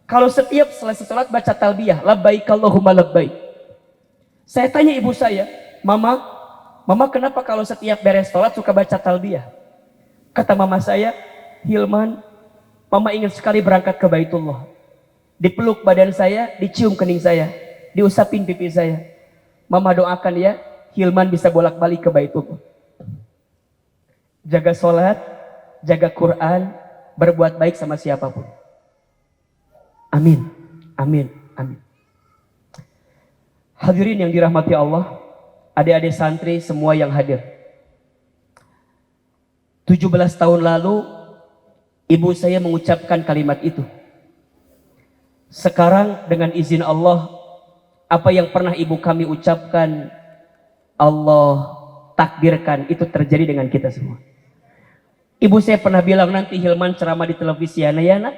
Kalau setiap selesai sholat baca talbiyah, labbaik Allahumma labbaik. Saya tanya ibu saya, Mama kenapa kalau setiap beres sholat suka baca talbiyah? Kata mama saya, Hilman, Mama ingin sekali berangkat ke Baitullah. Dipeluk badan saya, dicium kening saya, diusapin pipi saya. Mama doakan ya, Hilman bisa bolak-balik ke Baitullah. Jaga sholat, jaga Quran, berbuat baik sama siapapun. Amin, amin, amin. Hadirin yang dirahmati Allah, adik-adik santri semua yang hadir. 17 tahun lalu, ibu saya mengucapkan kalimat itu. Sekarang dengan izin Allah, apa yang pernah ibu kami ucapkan, Allah takdirkan itu terjadi dengan kita semua. Ibu saya pernah bilang nanti Hilman ceramah di televisi ya nak.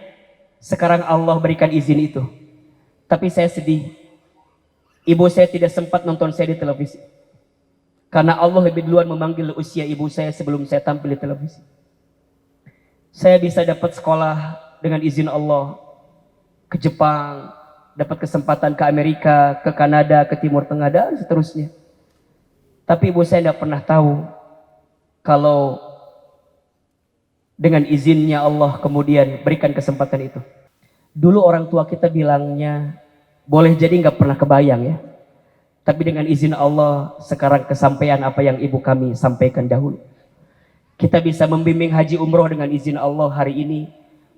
Sekarang Allah berikan izin itu. Tapi saya sedih. Ibu saya tidak sempat nonton saya di televisi. Karena Allah lebih duluan memanggil usia ibu saya sebelum saya tampil di televisi. Saya bisa dapat sekolah dengan izin Allah. Ke Jepang, dapat kesempatan ke Amerika, ke Kanada, ke Timur Tengah, dan seterusnya. Tapi ibu saya tidak pernah tahu kalau dengan izinnya Allah kemudian berikan kesempatan itu. Dulu orang tua kita bilangnya, boleh jadi nggak pernah kebayang ya. Tapi dengan izin Allah, sekarang kesampaian apa yang ibu kami sampaikan dahulu. Kita bisa membimbing haji umroh dengan izin Allah hari ini.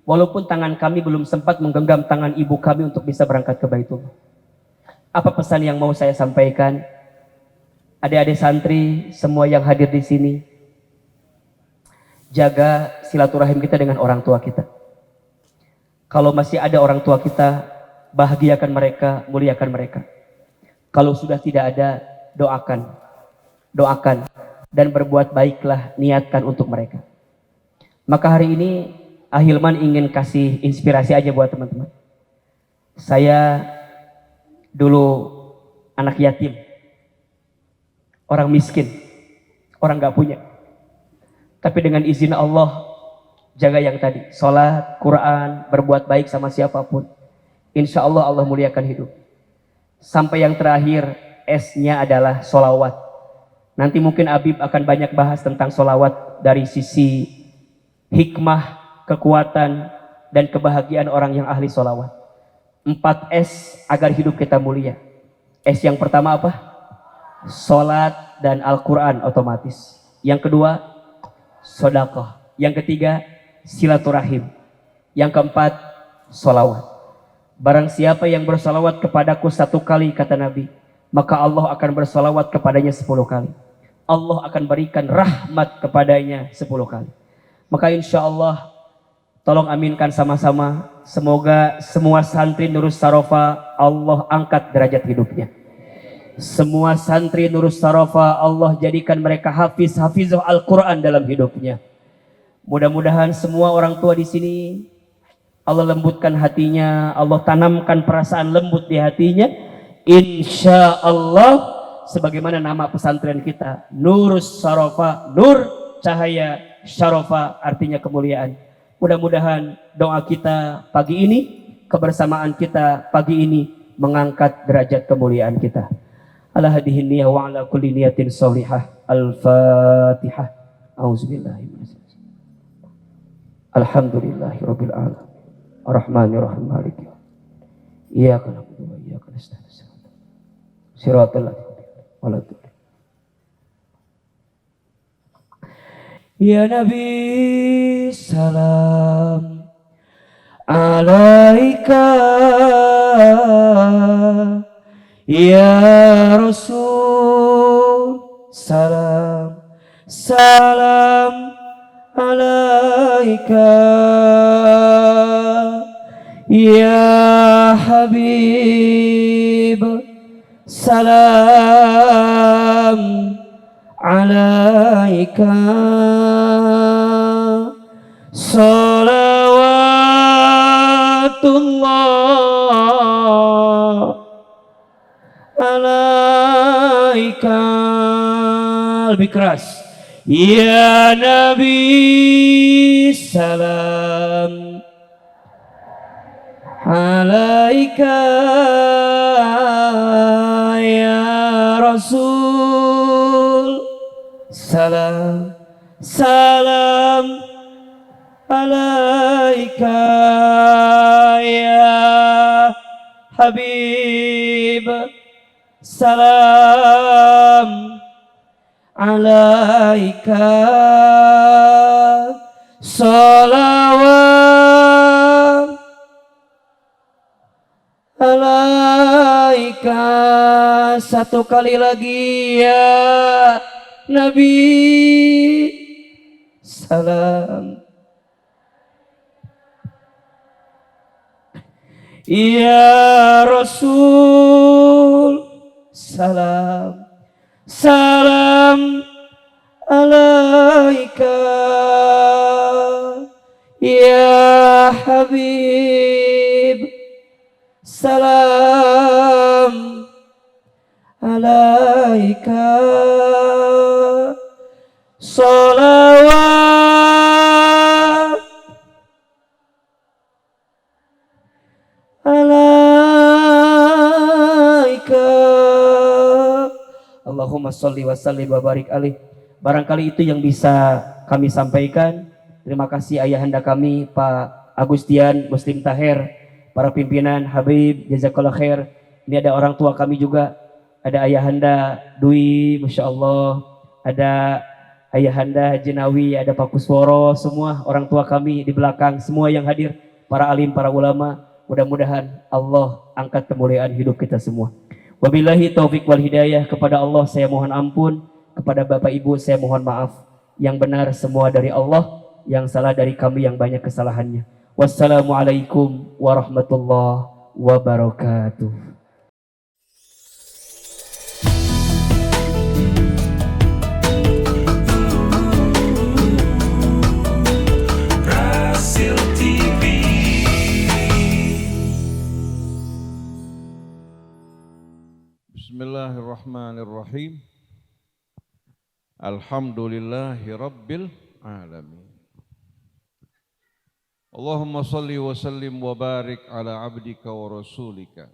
Walaupun tangan kami belum sempat menggenggam tangan ibu kami untuk bisa berangkat ke Baitullah. Apa pesan yang mau saya sampaikan? Adik-adik santri, semua yang hadir di sini, jaga silaturahim kita dengan orang tua kita. Kalau masih ada orang tua kita, bahagiakan mereka, muliakan mereka. Kalau sudah tidak ada, doakan, dan berbuat baiklah, niatkan untuk mereka. Maka hari ini, Ahilman ingin kasih inspirasi aja buat teman-teman. Saya dulu anak yatim, orang miskin, orang gak punya. Tapi dengan izin Allah, jaga yang tadi, sholat, Quran, berbuat baik sama siapapun. Insya Allah Allah muliakan hidup. Sampai yang terakhir, S-nya adalah sholawat. Nanti mungkin Habib akan banyak bahas tentang sholawat dari sisi hikmah, kekuatan, dan kebahagiaan orang yang ahli sholawat. 4 S agar hidup kita mulia. S yang pertama apa? Sholat dan Al-Quran otomatis. Yang kedua, sodakoh. Yang ketiga, silaturahim. Yang keempat, sholawat. Barang siapa yang bersolawat kepadaku 1 kali, kata Nabi, maka Allah akan bersolawat kepadanya 10 kali. Allah akan berikan rahmat kepadanya 10 kali. Maka insya Allah, tolong aminkan sama-sama. Semoga semua santri Nurus Sarofa Allah angkat derajat hidupnya. Semua santri Nurus Sarofa Allah jadikan mereka hafizah Al-Quran dalam hidupnya. Mudah-mudahan semua orang tua di sini Allah lembutkan hatinya, Allah tanamkan perasaan lembut di hatinya. Insya Allah, sebagaimana nama pesantren kita, Nurus Sarofa, nur cahaya, Sarofa artinya kemuliaan. Mudah-mudahan doa kita pagi ini, kebersamaan kita pagi ini mengangkat derajat kemuliaan kita. Ala hadihin niyah wa ala kulli niyatin sholihah. Al-Fatihah. Auzubillahi minasyaitonir rajim. Alhamdulillahirabbil alamin. Ar-Rahmanir-Rahim. Maliki yaumiddin. Iyyaka na'budu wa iyyaka nasta'in. Shiratal ladzina an'amta 'alaihim. Ya Nabi salam alaika ya Rasul, salam salam alaika ya Habib, salam alaika salawatullah alaika. Lebih keras, ya Nabi, salam alaika ya Rasul, salam salam alaika ya Habib, salam alaika salawat alaika. Satu kali lagi ya Nabi, salam ya Rasul, salam salam alaika ya Habib, salam alaika salawat alaika. Allahumma sholli wa sallim wa barik alaih. Barangkali itu yang bisa kami sampaikan. Terima kasih ayahanda kami Pak Agustian Muslim Taher, para pimpinan Habib, jazakallah khair. Ini ada orang tua kami juga, ada ayahanda Dwi, masya Allah, ada ayahanda Jenawi, ada Pak Kusworo, semua orang tua kami di belakang, semua yang hadir, para alim, para ulama. Mudah-mudahan Allah angkat kemuliaan hidup kita semua. Wabillahi taufik wal hidayah. Kepada Allah saya mohon ampun, kepada Bapak Ibu saya mohon maaf. Yang benar semua dari Allah, yang salah dari kami yang banyak kesalahannya. Wassalamualaikum warahmatullahi wabarakatuh. Bismillahirrahmanirrahim. Alhamdulillahi rabbil alamin. Allahumma salli wa sallim wa barik ala abdika wa rasulika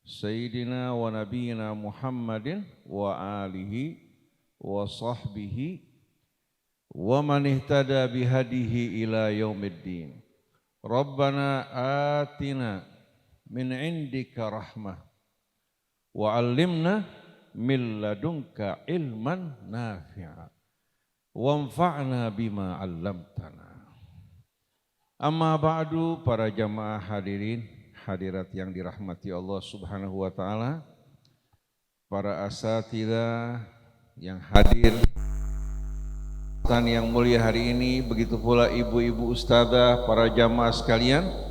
Sayyidina wa nabiyina Muhammadin wa alihi wa sahbihi wa man ihtada bihadihi ila yaumiddin. Rabbana atina min indika rahmah wa 'allimna min ladunka ilman nafi'a wanfa'na bima 'allamtana. Amma ba'du, para jamaah hadirin hadirat yang dirahmati Allah Subhanahu wa taala, para asatidzah yang hadir yang mulia hari ini, begitu pula ibu-ibu ustadzah, para jamaah sekalian,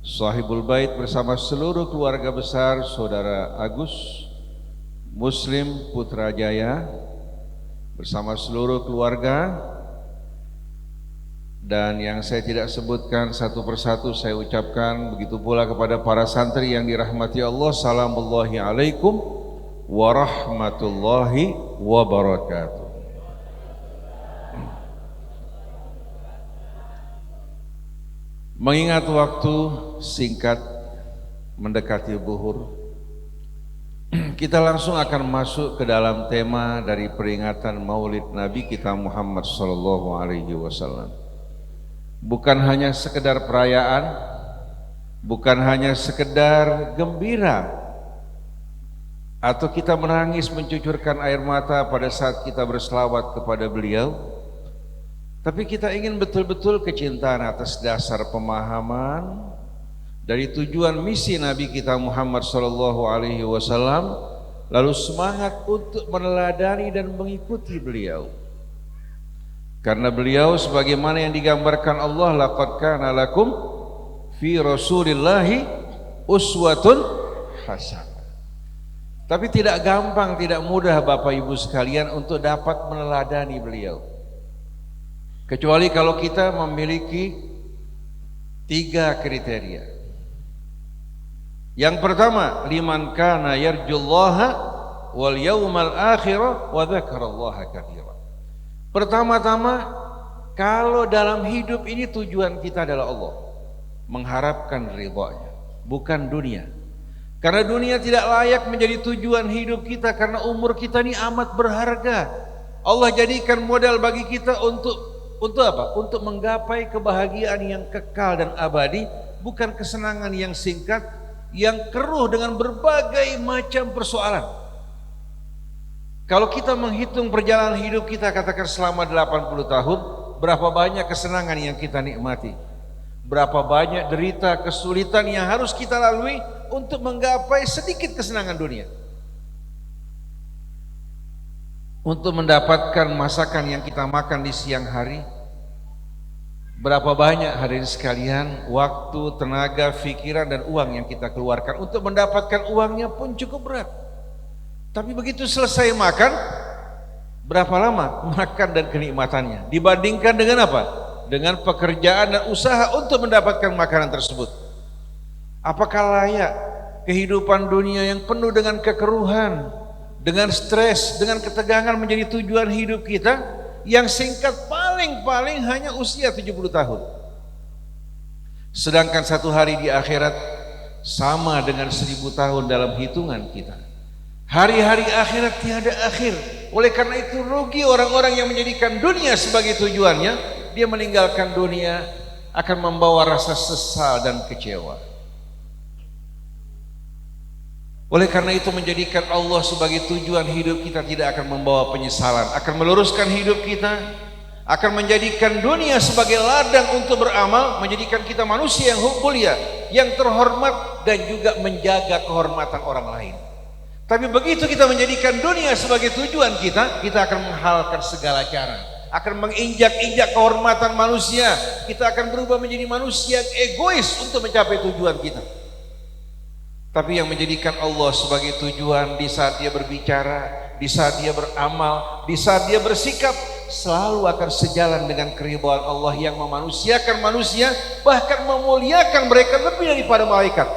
Sahibul Bait bersama seluruh keluarga besar Saudara Agus Muslim Putrajaya bersama seluruh keluarga, dan yang saya tidak sebutkan satu persatu saya ucapkan, begitu pula kepada para santri yang dirahmati Allah, salamullahi alaikum warahmatullahi wabarakatuh. Mengingat waktu singkat mendekati zuhur, kita langsung akan masuk ke dalam tema dari peringatan Maulid Nabi kita Muhammad sallallahu alaihi wasallam. Bukan hanya sekedar perayaan, bukan hanya sekedar gembira atau kita menangis mencucurkan air mata pada saat kita berselawat kepada beliau, Tapi kita ingin betul-betul kecintaan atas dasar pemahaman dari tujuan misi Nabi kita Muhammad sallallahu alaihi wasallam, lalu semangat untuk meneladani dan mengikuti beliau. Karena beliau sebagaimana yang digambarkan Allah, laqad kana lakum fi Rasulillahi uswatun hasanah. Tapi tidak gampang, tidak mudah Bapak Ibu sekalian untuk dapat meneladani beliau. Kecuali kalau kita memiliki 3 kriteria. Yang pertama, liman kana yarjullaha wal yawmal akhirah wa dzakarallaha katsira. Pertama-tama, kalau dalam hidup ini tujuan kita adalah Allah, mengharapkan ridha-Nya, bukan dunia. Karena dunia tidak layak menjadi tujuan hidup kita, karena umur kita ini amat berharga. Allah jadikan modal bagi kita untuk apa? Untuk menggapai kebahagiaan yang kekal dan abadi, bukan kesenangan yang singkat, yang keruh dengan berbagai macam persoalan. Kalau kita menghitung perjalanan hidup kita, katakan selama 80 tahun, berapa banyak kesenangan yang kita nikmati, berapa banyak derita, kesulitan yang harus kita lalui untuk menggapai sedikit kesenangan dunia, untuk mendapatkan masakan yang kita makan di siang hari. Berapa banyak hadirin sekalian waktu, tenaga, pikiran dan uang yang kita keluarkan untuk mendapatkan uangnya pun cukup berat. Tapi begitu selesai makan, berapa lama makan dan kenikmatannya dibandingkan dengan apa? Dengan pekerjaan dan usaha untuk mendapatkan makanan tersebut. Apakah layak kehidupan dunia yang penuh dengan kekeruhan, dengan stres, dengan ketegangan menjadi tujuan hidup kita yang singkat paling hanya usia 70 tahun? Sedangkan satu hari di akhirat sama dengan 1000 tahun dalam hitungan kita. Hari-hari akhirat tiada akhir. Oleh karena itu rugi orang-orang yang menjadikan dunia sebagai tujuannya. Dia meninggalkan dunia akan membawa rasa sesal dan kecewa. Oleh karena itu menjadikan Allah sebagai tujuan hidup kita tidak akan membawa penyesalan, akan meluruskan hidup kita, akan menjadikan dunia sebagai ladang untuk beramal, menjadikan kita manusia yang mulia, yang terhormat dan juga menjaga kehormatan orang lain. Tapi begitu kita menjadikan dunia sebagai tujuan kita, kita akan menghalalkan segala cara, akan menginjak-injak kehormatan manusia. Kita akan berubah menjadi manusia yang egois untuk mencapai tujuan kita. Tapi yang menjadikan Allah sebagai tujuan, di saat dia berbicara, di saat dia beramal, di saat dia bersikap, selalu akan sejalan dengan keridhaan Allah yang memanusiakan manusia, bahkan memuliakan mereka lebih daripada malaikat.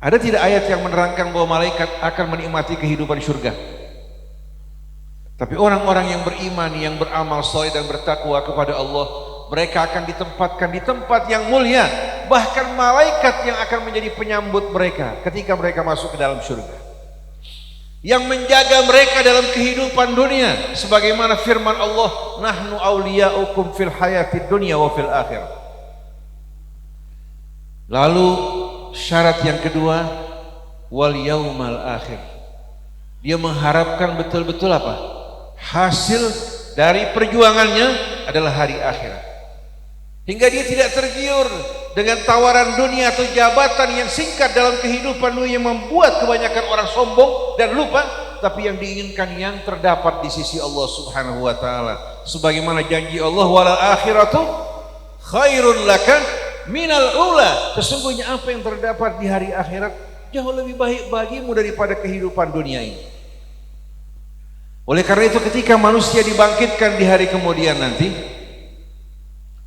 Ada tidak ayat yang menerangkan bahwa malaikat akan menikmati kehidupan surga? Tapi orang-orang yang beriman, yang beramal saleh dan bertakwa kepada Allah, mereka akan ditempatkan di tempat yang mulia. Bahkan malaikat yang akan menjadi penyambut mereka ketika mereka masuk ke dalam surga, yang menjaga mereka dalam kehidupan dunia, sebagaimana firman Allah, nahnu awliya'ukum fil hayatid dunya wa fil akhirah. Lalu syarat yang kedua, wal yaumal akhir. Dia mengharapkan betul-betul apa? Hasil dari perjuangannya adalah hari akhirat. Hingga dia tidak tergiur dengan tawaran dunia atau jabatan yang singkat dalam kehidupan dunia yang membuat kebanyakan orang sombong dan lupa, tapi yang diinginkan yang terdapat di sisi Allah Subhanahu wa taala. Sebagaimana janji Allah, wal akhiratu khairun laka minal ula. Sesungguhnya apa yang terdapat di hari akhirat jauh lebih baik bagimu daripada kehidupan dunia ini. Oleh karena itu ketika manusia dibangkitkan di hari kemudian nanti,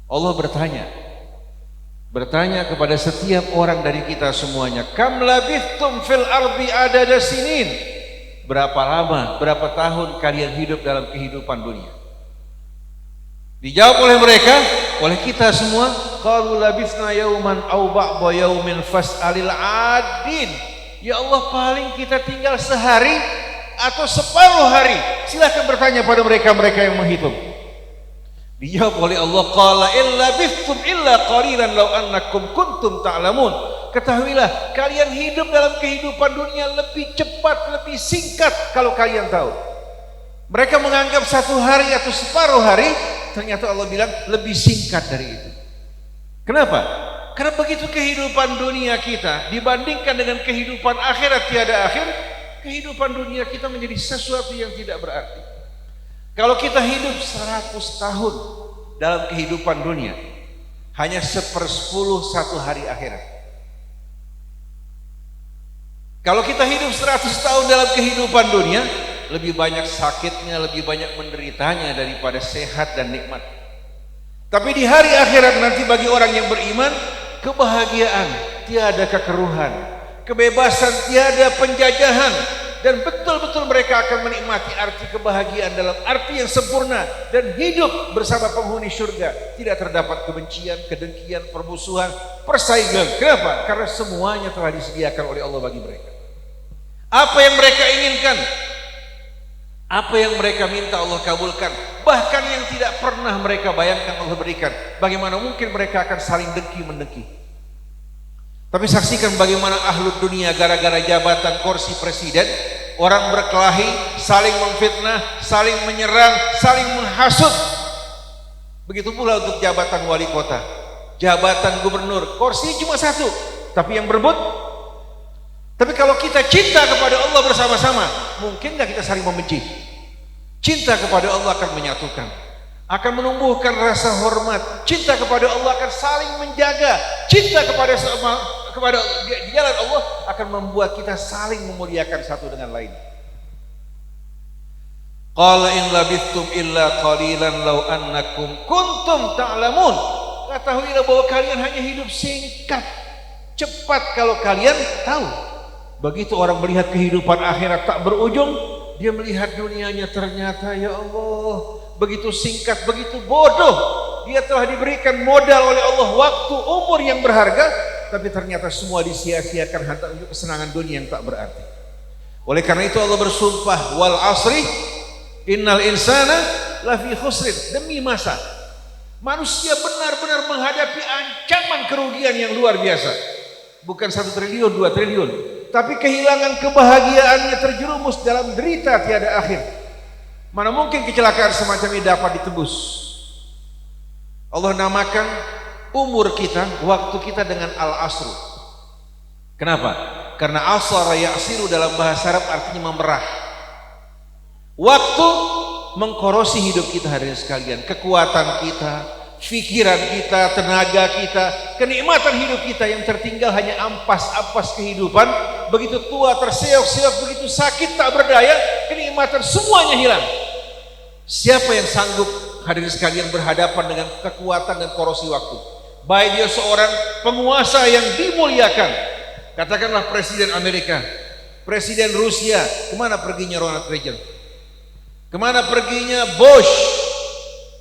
Allah bertanya kepada setiap orang dari kita semuanya, kam labithtum fil ardi adada sinin. Berapa lama, berapa tahun kalian hidup dalam kehidupan dunia? Dijawab oleh mereka, oleh kita semua, qalu labithna yauman aw ba'da yaumin fas'alil adin. Ya Allah, paling kita tinggal sehari atau separuh hari. Silakan bertanya pada mereka yang menghitung. Dijawab oleh Allah, qala illa bithtum illa qalilan law annakum kuntum ta'lamun. Ketahuilah, kalian hidup dalam kehidupan dunia lebih cepat, lebih singkat kalau kalian tahu. Mereka menganggap satu hari atau separuh hari ternyata Allah bilang lebih singkat dari itu. Kenapa? Karena begitu kehidupan dunia kita dibandingkan dengan kehidupan akhirat tiada akhir, kehidupan dunia kita menjadi sesuatu yang tidak berarti. Kalau kita hidup 100 tahun dalam kehidupan dunia, hanya 1/10 satu hari akhirat. Kalau kita hidup 100 tahun dalam kehidupan dunia, lebih banyak sakitnya, lebih banyak menderitanya daripada sehat dan nikmat. Tapi di hari akhirat nanti bagi orang yang beriman, kebahagiaan, tiada kekeruhan, kebebasan, tiada penjajahan, dan betul-betul mereka akan menikmati arti kebahagiaan dalam arti yang sempurna dan hidup bersama penghuni surga. Tidak terdapat kebencian, kedengkian, permusuhan, persaingan. Kenapa? Karena semuanya telah disediakan oleh Allah bagi mereka. Apa yang mereka inginkan, apa yang mereka minta Allah kabulkan. Bahkan yang tidak pernah mereka bayangkan Allah berikan. Bagaimana mungkin mereka akan saling dengki-mendengki? Tapi saksikan bagaimana ahlud dunia gara-gara jabatan kursi presiden, orang berkelahi, saling memfitnah, saling menyerang, saling menghasut. Begitu pula untuk jabatan wali kota, jabatan gubernur, kursi cuma satu, tapi yang berebut. Tapi kalau kita cinta kepada Allah bersama-sama, mungkin nggak kita saling membenci? Cinta kepada Allah akan menyatukan, akan menumbuhkan rasa hormat. Cinta kepada Allah akan saling menjaga. Cinta kepada di jalan Allah akan membuat kita saling memuliakan satu dengan lain. Qala in labithtum illa qalilan law annakum kuntum ta'lamun. Ketahuilah bahwa kalian hanya hidup singkat, cepat kalau kalian tahu. Begitu orang melihat kehidupan akhirat tak berujung, dia melihat dunianya ternyata ya Allah begitu singkat, begitu bodoh. Dia telah diberikan modal oleh Allah waktu, umur yang berharga, tapi ternyata semua disia-siakan hanya untuk kesenangan dunia yang tak berarti. Oleh karena itu Allah bersumpah, wal asri innal insana lafi khusrin. Demi masa, manusia benar-benar menghadapi ancaman kerugian yang luar biasa. Bukan 1 triliun, 2 triliun, tapi kehilangan kebahagiaannya, terjerumus dalam derita tiada akhir. Mana mungkin kecelakaan semacam ini dapat ditebus? Allah namakan umur kita, waktu kita dengan al-asru. Kenapa? Karena asara ya'siru dalam bahasa Arab artinya memerah. Waktu mengkorosi hidup kita hadirin sekalian, kekuatan kita, pikiran kita, tenaga kita, kenikmatan hidup kita yang tertinggal hanya ampas-ampas kehidupan. Begitu tua terseok-seok, begitu sakit tak berdaya, kenikmatan semuanya hilang. Siapa yang sanggup hadirin sekalian berhadapan dengan kekuatan dan korosi waktu? Baik dia seorang penguasa yang dimuliakan, katakanlah Presiden Amerika, Presiden Rusia, kemana perginya Ronald Reagan? Kemana perginya Bush?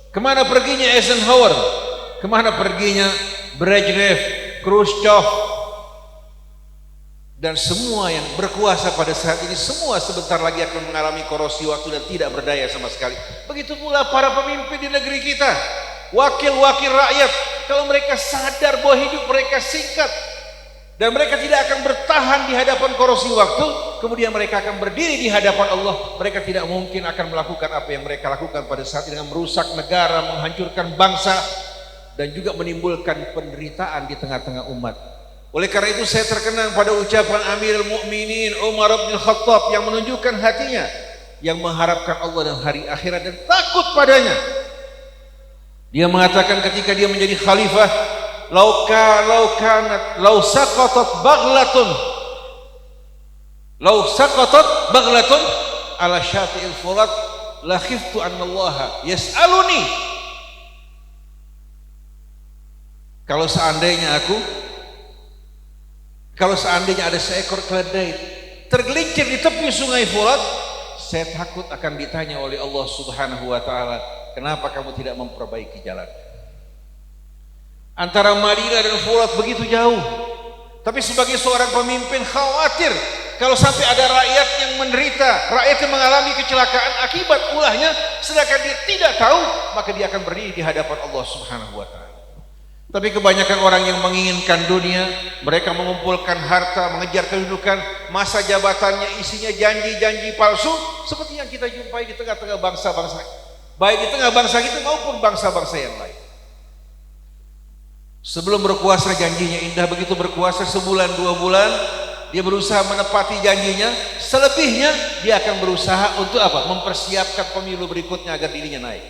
Kemana perginya Eisenhower? Kemana perginya Brezhnev, Khrushchev? Dan semua yang berkuasa pada saat ini, semua sebentar lagi akan mengalami korosi waktu dan tidak berdaya sama sekali. Begitu pula para pemimpin di negeri kita, wakil-wakil rakyat, kalau mereka sadar bahwa hidup mereka singkat dan mereka tidak akan bertahan di hadapan korosi waktu, kemudian mereka akan berdiri di hadapan Allah, mereka tidak mungkin akan melakukan apa yang mereka lakukan pada saat ini, dengan merusak negara, menghancurkan bangsa, dan juga menimbulkan penderitaan di tengah-tengah umat. Oleh karena itu saya terkenang pada ucapan Amirul Mukminin Umar bin Khattab yang menunjukkan hatinya yang mengharapkan Allah dan hari akhirat dan takut padanya. Dia mengatakan ketika dia menjadi khalifah, law saqatat baghlatun ala syati'il furat la khiftu anna Allah yas'aluni. Kalau seandainya ada seekor keledai tergelincir di tepi sungai Furat, saya takut akan ditanya oleh Allah Subhanahu wa taala, kenapa kamu tidak memperbaiki jalan? Antara Madinah dan Furat begitu jauh. Tapi sebagai seorang pemimpin khawatir kalau sampai ada rakyat yang menderita, rakyat yang mengalami kecelakaan akibat ulahnya, sedangkan dia tidak tahu, maka dia akan berdiri di hadapan Allah Subhanahu wa taala. Tapi kebanyakan orang yang menginginkan dunia, mereka mengumpulkan harta, mengejar kedudukan, masa jabatannya isinya janji-janji palsu, seperti yang kita jumpai di tengah-tengah bangsa-bangsa baik di tengah bangsa kita maupun bangsa-bangsa yang lain. Sebelum berkuasa janjinya indah, begitu berkuasa sebulan 2 bulan dia berusaha menepati janjinya, selebihnya dia akan berusaha untuk apa? Mempersiapkan pemilu berikutnya agar dirinya naik.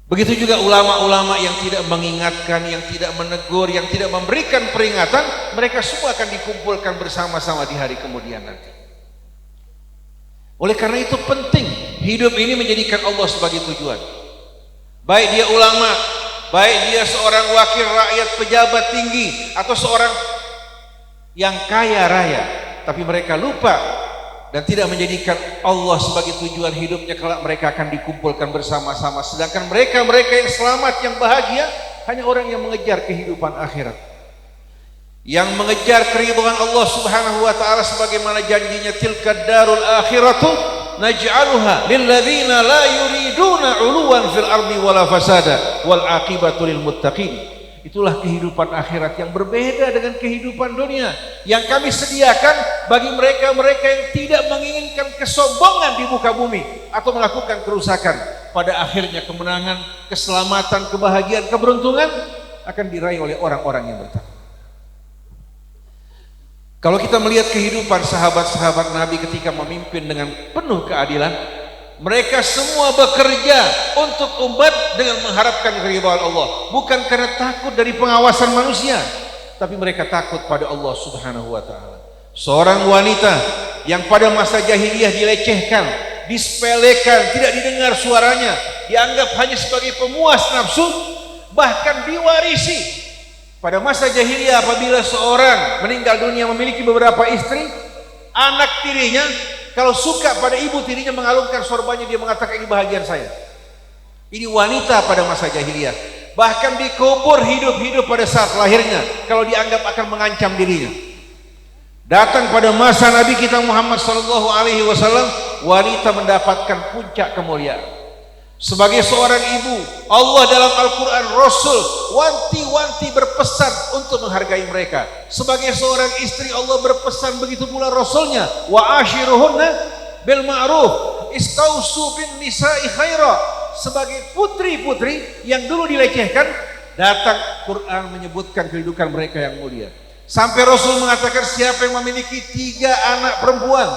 Begitu juga ulama-ulama yang tidak mengingatkan, yang tidak menegur, yang tidak memberikan peringatan, mereka semua akan dikumpulkan bersama-sama di hari kemudian nanti. Oleh karena itu penting hidup ini menjadikan Allah sebagai tujuan. Baik dia ulama, baik dia seorang wakil rakyat, pejabat tinggi, atau seorang yang kaya raya, tapi mereka lupa dan tidak menjadikan Allah sebagai tujuan hidupnya, kelak mereka akan dikumpulkan bersama-sama. Sedangkan mereka yang selamat, yang bahagia, hanya orang yang mengejar kehidupan akhirat, yang mengejar keridhaan Allah Subhanahu wa taala sebagaimana janjinya, tilka darul akhiratu naj'aluha lilladzina la yuriduna 'uluwan fil ardi wala fasada wal 'aqibatu lil muttaqin. Itulah kehidupan akhirat yang berbeda dengan kehidupan dunia yang kami sediakan bagi mereka-mereka yang tidak menginginkan kesombongan di muka bumi atau melakukan kerusakan. Pada akhirnya kemenangan, keselamatan, kebahagiaan, keberuntungan akan diraih oleh orang-orang yang bertakwa. Kalau kita melihat kehidupan sahabat-sahabat Nabi ketika memimpin dengan penuh keadilan, mereka semua bekerja untuk umat dengan mengharapkan keridhaan Allah, bukan karena takut dari pengawasan manusia, tapi mereka takut pada Allah Subhanahu wa taala. Seorang wanita yang pada masa jahiliyah dilecehkan, disepelekan, tidak didengar suaranya, dianggap hanya sebagai pemuas nafsu, bahkan diwarisi. Pada masa jahiliyah apabila seorang meninggal dunia memiliki beberapa istri, anak tirinya kalau suka pada ibu tirinya mengalungkan sorbannya, dia mengatakan ini bahagian saya. Ini wanita pada masa jahiliyah. Bahkan dikubur hidup-hidup pada saat lahirnya kalau dianggap akan mengancam dirinya. Datang pada masa Nabi kita Muhammad sallallahu alaihi wasallam, wanita mendapatkan puncak kemuliaan. Sebagai seorang ibu, Allah dalam Al-Quran, Rasul wanti-wanti berpesan untuk menghargai mereka. Sebagai seorang istri, Allah berpesan, begitu pula Rasulnya, wa ashiruhunna bil ma'ruf istausu bin nisa'i khaira. Sebagai putri-putri yang dulu dilecehkan, datang Quran menyebutkan kehidupan mereka yang mulia. Sampai Rasul mengatakan, siapa yang memiliki 3 anak perempuan,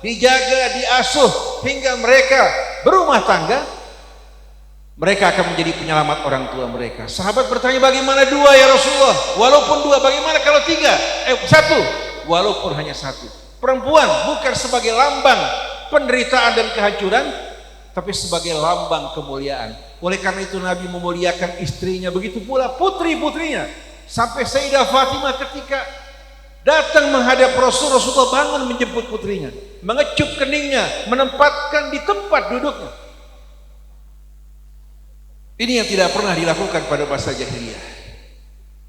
dijaga, diasuh hingga mereka berumah tangga, mereka akan menjadi penyelamat orang tua mereka. Sahabat bertanya, bagaimana 2 ya Rasulullah? Walaupun 2, bagaimana kalau 3? 1, walaupun hanya 1. Perempuan bukan sebagai lambang penderitaan dan kehancuran, tapi sebagai lambang kemuliaan. Oleh karena itu Nabi memuliakan istrinya, begitu pula putri-putrinya. Sampai Sayyidah Fatimah ketika datang menghadap Rasulullah bangun menjemput putrinya, mengecup keningnya, menempatkan di tempat duduknya. Ini yang tidak pernah dilakukan pada masa jahiliyah.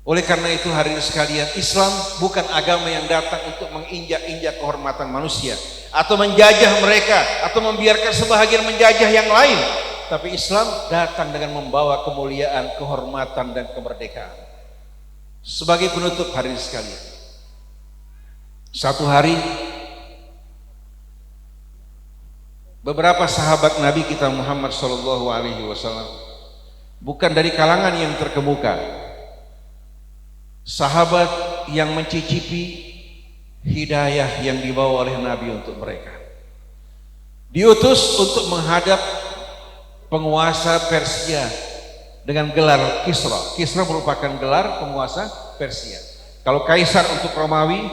Oleh karena itu hadirin sekalian, Islam bukan agama yang datang untuk menginjak-injak kehormatan manusia atau menjajah mereka atau membiarkan sebahagian menjajah yang lain, tapi Islam datang dengan membawa kemuliaan, kehormatan dan kemerdekaan. Sebagai penutup hadirin sekalian, satu hari beberapa sahabat Nabi kita Muhammad sallallahu alaihi wasallam, bukan dari kalangan yang terkemuka, sahabat yang mencicipi hidayah yang dibawa oleh Nabi untuk mereka, diutus untuk menghadap penguasa Persia dengan gelar Kisra. Kisra merupakan gelar penguasa Persia. Kalau kaisar untuk Romawi,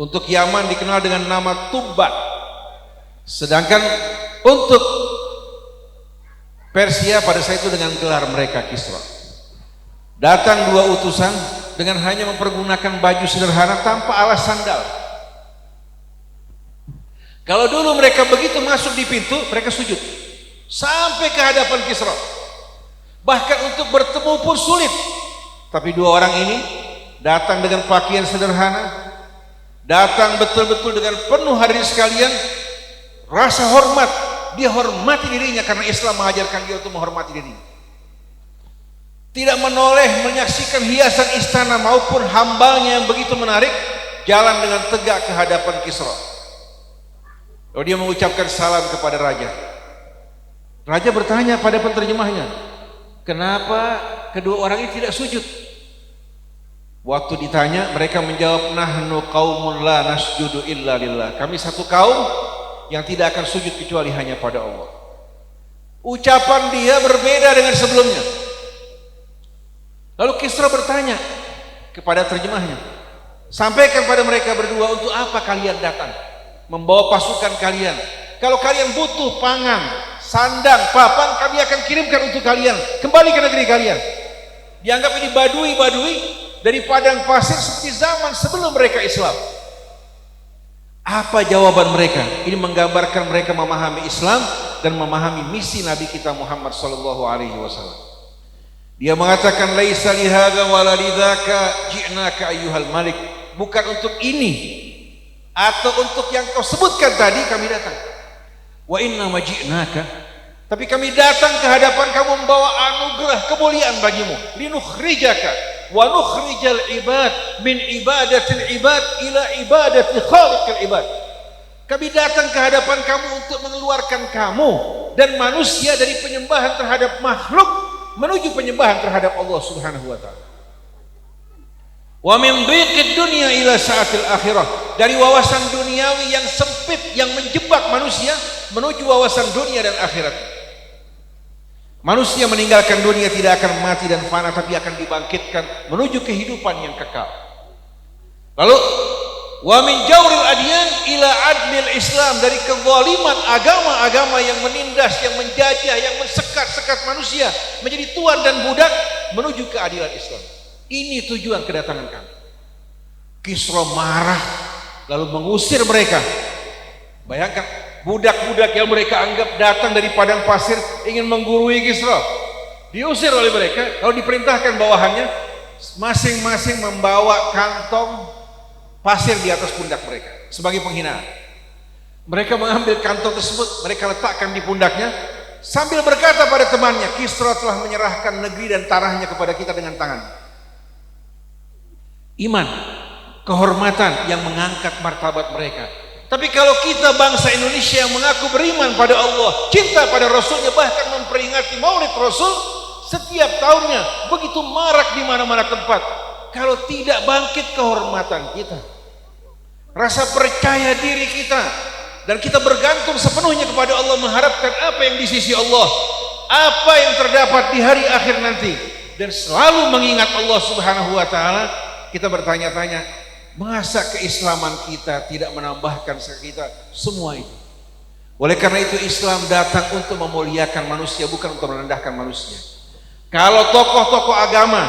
untuk Yaman dikenal dengan nama Tubba. Sedangkan untuk Persia pada saat itu dengan gelar mereka Kisra. Datang 2 utusan dengan hanya mempergunakan baju sederhana tanpa alas sandal. Kalau dulu mereka begitu masuk di pintu, mereka sujud sampai ke hadapan Kisra. Bahkan untuk bertemu pun sulit. Tapi 2 orang ini datang dengan pakaian sederhana, datang betul-betul dengan penuh hadirin sekalian rasa hormat. Dia hormati dirinya karena Islam mengajarkan dia untuk menghormati dirinya. Tidak menoleh menyaksikan hiasan istana maupun hambalnya yang begitu menarik, jalan dengan tegak ke hadapan Kisra. Lalu dia mengucapkan salam kepada raja. Raja bertanya pada penterjemahnya, kenapa kedua orang ini tidak sujud? Waktu ditanya, mereka menjawab, nahnu qaumun la nasjudu illa lillah. Kami satu kaum yang tidak akan sujud kecuali hanya pada Allah. Ucapan dia berbeda dengan sebelumnya. Lalu Kisra bertanya kepada terjemahnya, sampaikan pada mereka berdua, untuk apa kalian datang membawa pasukan kalian? Kalau kalian butuh pangan, sandang, papan, kami akan kirimkan untuk kalian. Kembali ke negeri kalian. Dianggap ini badui-badui dari padang pasir seperti zaman sebelum mereka Islam. Apa jawaban mereka? Ini menggambarkan mereka memahami Islam dan memahami misi Nabi kita Muhammad sallallahu alaihi wasallam. Dia mengatakan, laisa lihadza wala lidzaka ji'naka ayyuhal malik. Bukan untuk ini atau untuk yang kau sebutkan tadi kami datang. Wa inna ma ji'naka, tapi kami datang ke hadapan kamu membawa anugerah kemuliaan bagimu. Linukhrijaka wa nukhrijal ibad min ibadatil ibad ila ibadati khaliqil ibad. Kami datang ke hadapan kamu untuk mengeluarkan kamu dan manusia dari penyembahan terhadap makhluk menuju penyembahan terhadap Allah Subhanahu wa taala. Wa min dhiqid dunya ila sa'atil akhirah, dari wawasan duniawi yang sempit yang menjebak manusia menuju wawasan dunia dan akhirat. Manusia meninggalkan dunia tidak akan mati dan fana, tapi akan dibangkitkan menuju kehidupan yang kekal. Lalu wa min jawril adyan ila adlil Islam, dari kezaliman agama-agama yang menindas, yang menjajah, yang mensekat-sekat manusia menjadi tuan dan budak menuju keadilan Islam. Ini tujuan kedatangan kami. Kisra marah lalu mengusir mereka. Bayangkan, budak-budak yang mereka anggap datang dari padang pasir ingin menggurui Kisra, diusir oleh mereka. Lalu diperintahkan bawahannya masing-masing membawa kantong pasir di atas pundak mereka sebagai penghinaan. Mereka mengambil kantong tersebut, mereka letakkan di pundaknya sambil berkata pada temannya, Kisra telah menyerahkan negeri dan tanahnya kepada kita dengan tangan. Iman, kehormatan yang mengangkat martabat mereka. Tapi kalau kita bangsa Indonesia yang mengaku beriman pada Allah, cinta pada Rasulnya, bahkan memperingati Maulid Rasul setiap tahunnya, begitu marak di mana-mana tempat. Kalau tidak bangkit kehormatan kita, rasa percaya diri kita, dan kita bergantung sepenuhnya kepada Allah, mengharapkan apa yang di sisi Allah, apa yang terdapat di hari akhir nanti, dan selalu mengingat Allah Subhanahu wa taala, kita bertanya-tanya, masa keislaman kita tidak menambahkan kita semua itu? Oleh karena itu Islam datang untuk memuliakan manusia, bukan untuk merendahkan manusia. Kalau tokoh-tokoh agama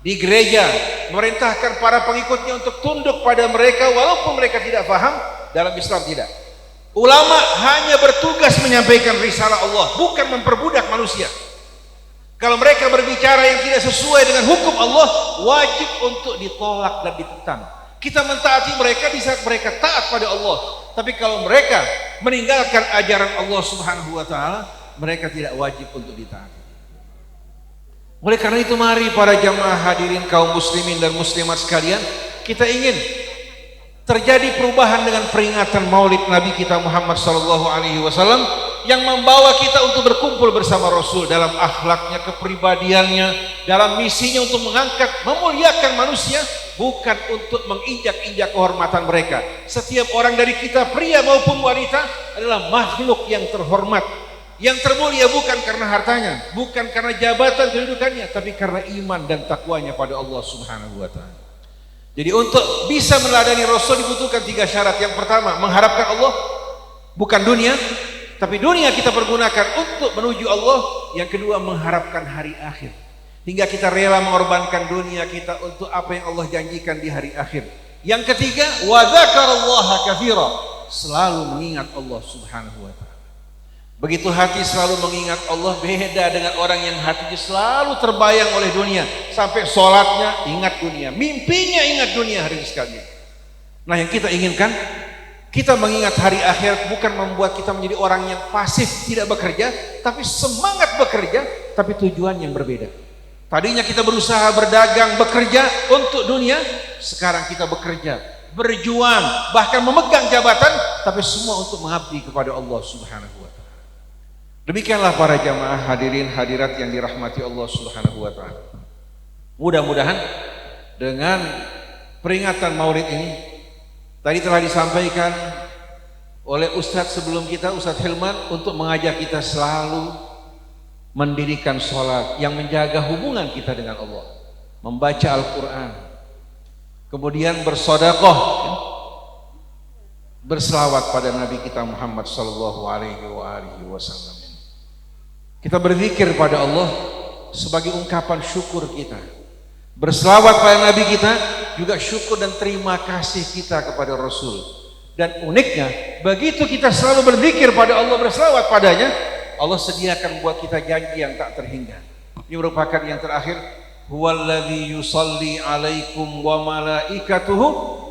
di gereja memerintahkan para pengikutnya untuk tunduk pada mereka walaupun mereka tidak paham, dalam Islam tidak. Ulama hanya bertugas menyampaikan risalah Allah, bukan memperbudak manusia. Kalau mereka berbicara yang tidak sesuai dengan hukum Allah, wajib untuk ditolak dan ditentang. Kita mentaati mereka di saat mereka taat pada Allah. Tapi kalau mereka meninggalkan ajaran Allah Subhanahu wa taala, mereka tidak wajib untuk ditaati. Oleh karena itu, mari para jamaah hadirin kaum muslimin dan muslimat sekalian, kita ingin terjadi perubahan dengan peringatan Maulid Nabi kita Muhammad sallallahu alaihi wasallam yang membawa kita untuk berkumpul bersama Rasul dalam akhlaknya, kepribadiannya, dalam misinya untuk mengangkat, memuliakan manusia, bukan untuk menginjak-injak kehormatan mereka. Setiap orang dari kita, pria maupun wanita, adalah makhluk yang terhormat, yang termulia bukan karena hartanya, bukan karena jabatan kedudukannya, tapi karena iman dan takwanya pada Allah Subhanahu wa taala. Jadi untuk bisa meladani Rasul dibutuhkan 3 syarat. Yang pertama, mengharapkan Allah, bukan dunia, tapi dunia kita pergunakan untuk menuju Allah. Yang kedua, mengharapkan hari akhir, hingga kita rela mengorbankan dunia kita untuk apa yang Allah janjikan di hari akhir. Yang ketiga, wa dzakarallaha katsira, selalu mengingat Allah Subhanahu wa taala. Begitu hati selalu mengingat Allah, beda dengan orang yang hatinya selalu terbayang oleh dunia, sampai sholatnya ingat dunia, mimpinya ingat dunia hari ini sekalian. Nah, yang kita inginkan, kita mengingat hari akhir, bukan membuat kita menjadi orang yang pasif tidak bekerja, tapi semangat bekerja, tapi tujuan yang berbeda. Tadinya kita berusaha berdagang, bekerja untuk dunia, sekarang kita bekerja, berjuang, bahkan memegang jabatan, tapi semua untuk mengabdi kepada Allah Subhanahu wa taala. Demikianlah para jamaah hadirin hadirat yang dirahmati Allah Subhanahu wa taala. Mudah-mudahan dengan peringatan Maulid ini tadi telah disampaikan oleh Ustadz sebelum kita, Ustadz Hilman, untuk mengajak kita selalu mendirikan sholat yang menjaga hubungan kita dengan Allah, membaca Al-Quran, kemudian bersedekah, berselawat pada Nabi kita Muhammad sallallahu alaihi wasallam. Kita berzikir pada Allah sebagai ungkapan syukur kita. Berselawat pada Nabi kita juga syukur dan terima kasih kita kepada Rasul. Dan uniknya, begitu kita selalu berzikir pada Allah, berselawat padanya, Allah sediakan buat kita janji yang tak terhingga. Ini merupakan yang terakhir, huwallazi yusalli alaikum wa malaikatuhu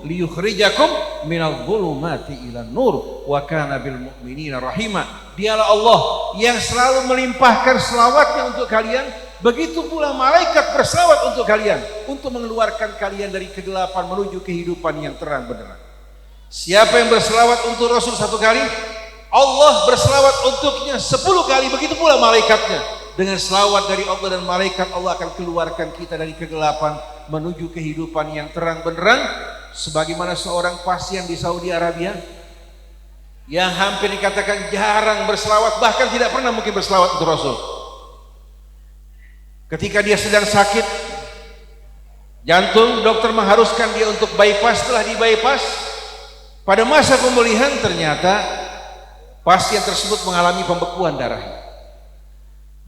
liyukhrijakum minadh dhulumati ilan nur wa kana bil mu'minina rahima. Dialah Allah yang selalu melimpahkan selawatnya untuk kalian, begitu pula malaikat berselawat untuk kalian, untuk mengeluarkan kalian dari kegelapan menuju kehidupan yang terang benderang. Siapa yang berselawat untuk Rasul 1 kali, Allah berselawat untuknya 10 kali, begitu pula malaikatnya. Dengan selawat dari Allah dan malaikat, Allah akan keluarkan kita dari kegelapan menuju kehidupan yang terang benderang. Sebagaimana seorang pasien di Saudi Arabia yang hampir dikatakan jarang berselawat, bahkan tidak pernah mungkin berselawat untuk Rasul. Ketika dia sedang sakit jantung, dokter mengharuskan dia untuk bypass. Setelah di bypass, pada masa pemulihan ternyata pasien tersebut mengalami pembekuan darah.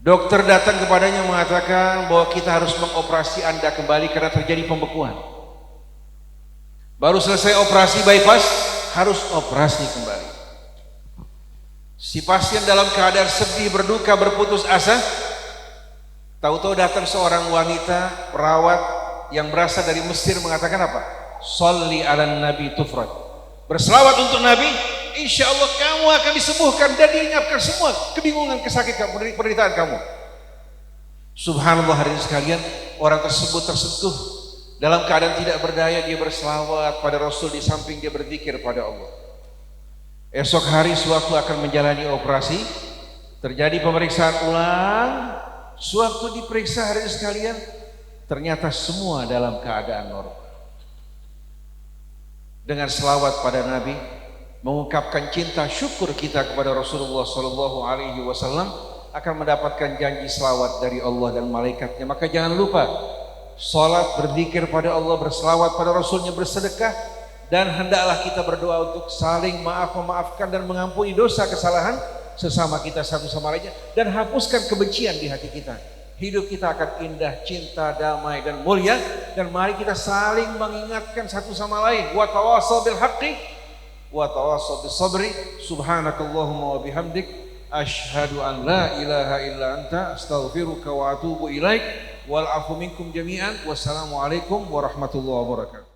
Dokter datang kepadanya mengatakan bahwa kita harus mengoperasi Anda kembali karena terjadi pembekuan. Baru selesai operasi bypass, harus operasi kembali. Si pasien dalam keadaan sedih, berduka, berputus asa. Tahu-tahu datang seorang wanita perawat yang berasal dari Mesir mengatakan apa? Sholli ala nabi tufrad. Berselawat untuk Nabi, insya Allah kamu akan disembuhkan dan dilenyapkan semua kebingungan, kesakitan, penderitaan kamu. Subhanallah, hadirin sekalian, orang tersebut tersentuh dalam keadaan tidak berdaya, dia berselawat pada Rasul di samping dia berzikir pada Allah. Esok hari sewaktu akan menjalani operasi, terjadi pemeriksaan ulang. Sewaktu diperiksa, hadirin sekalian, ternyata semua dalam keadaan normal. Dengan selawat pada Nabi, mengungkapkan cinta syukur kita kepada Rasulullah sallallahu alaihi wasallam, akan mendapatkan janji selawat dari Allah dan malaikatnya. Maka jangan lupa salat, berzikir pada Allah, berselawat pada Rasulnya, bersedekah, dan hendaklah kita berdoa untuk saling memaafkan dan mengampuni dosa kesalahan sesama kita satu sama lainnya, dan hapuskan kebencian di hati kita. Hidup kita akan indah, cinta, damai, dan mulia. Dan mari kita saling mengingatkan satu sama lain. Wa tawassaw bil haqqi wa tawassaw bis sabri. Subhanakallahumma wa bihamdik, asyhadu an la ilaha illa anta, astaghfiruka wa atubu ilaik. Wal afu minkum jami'an. Wassalamualaikum warahmatullahi wabarakatuh.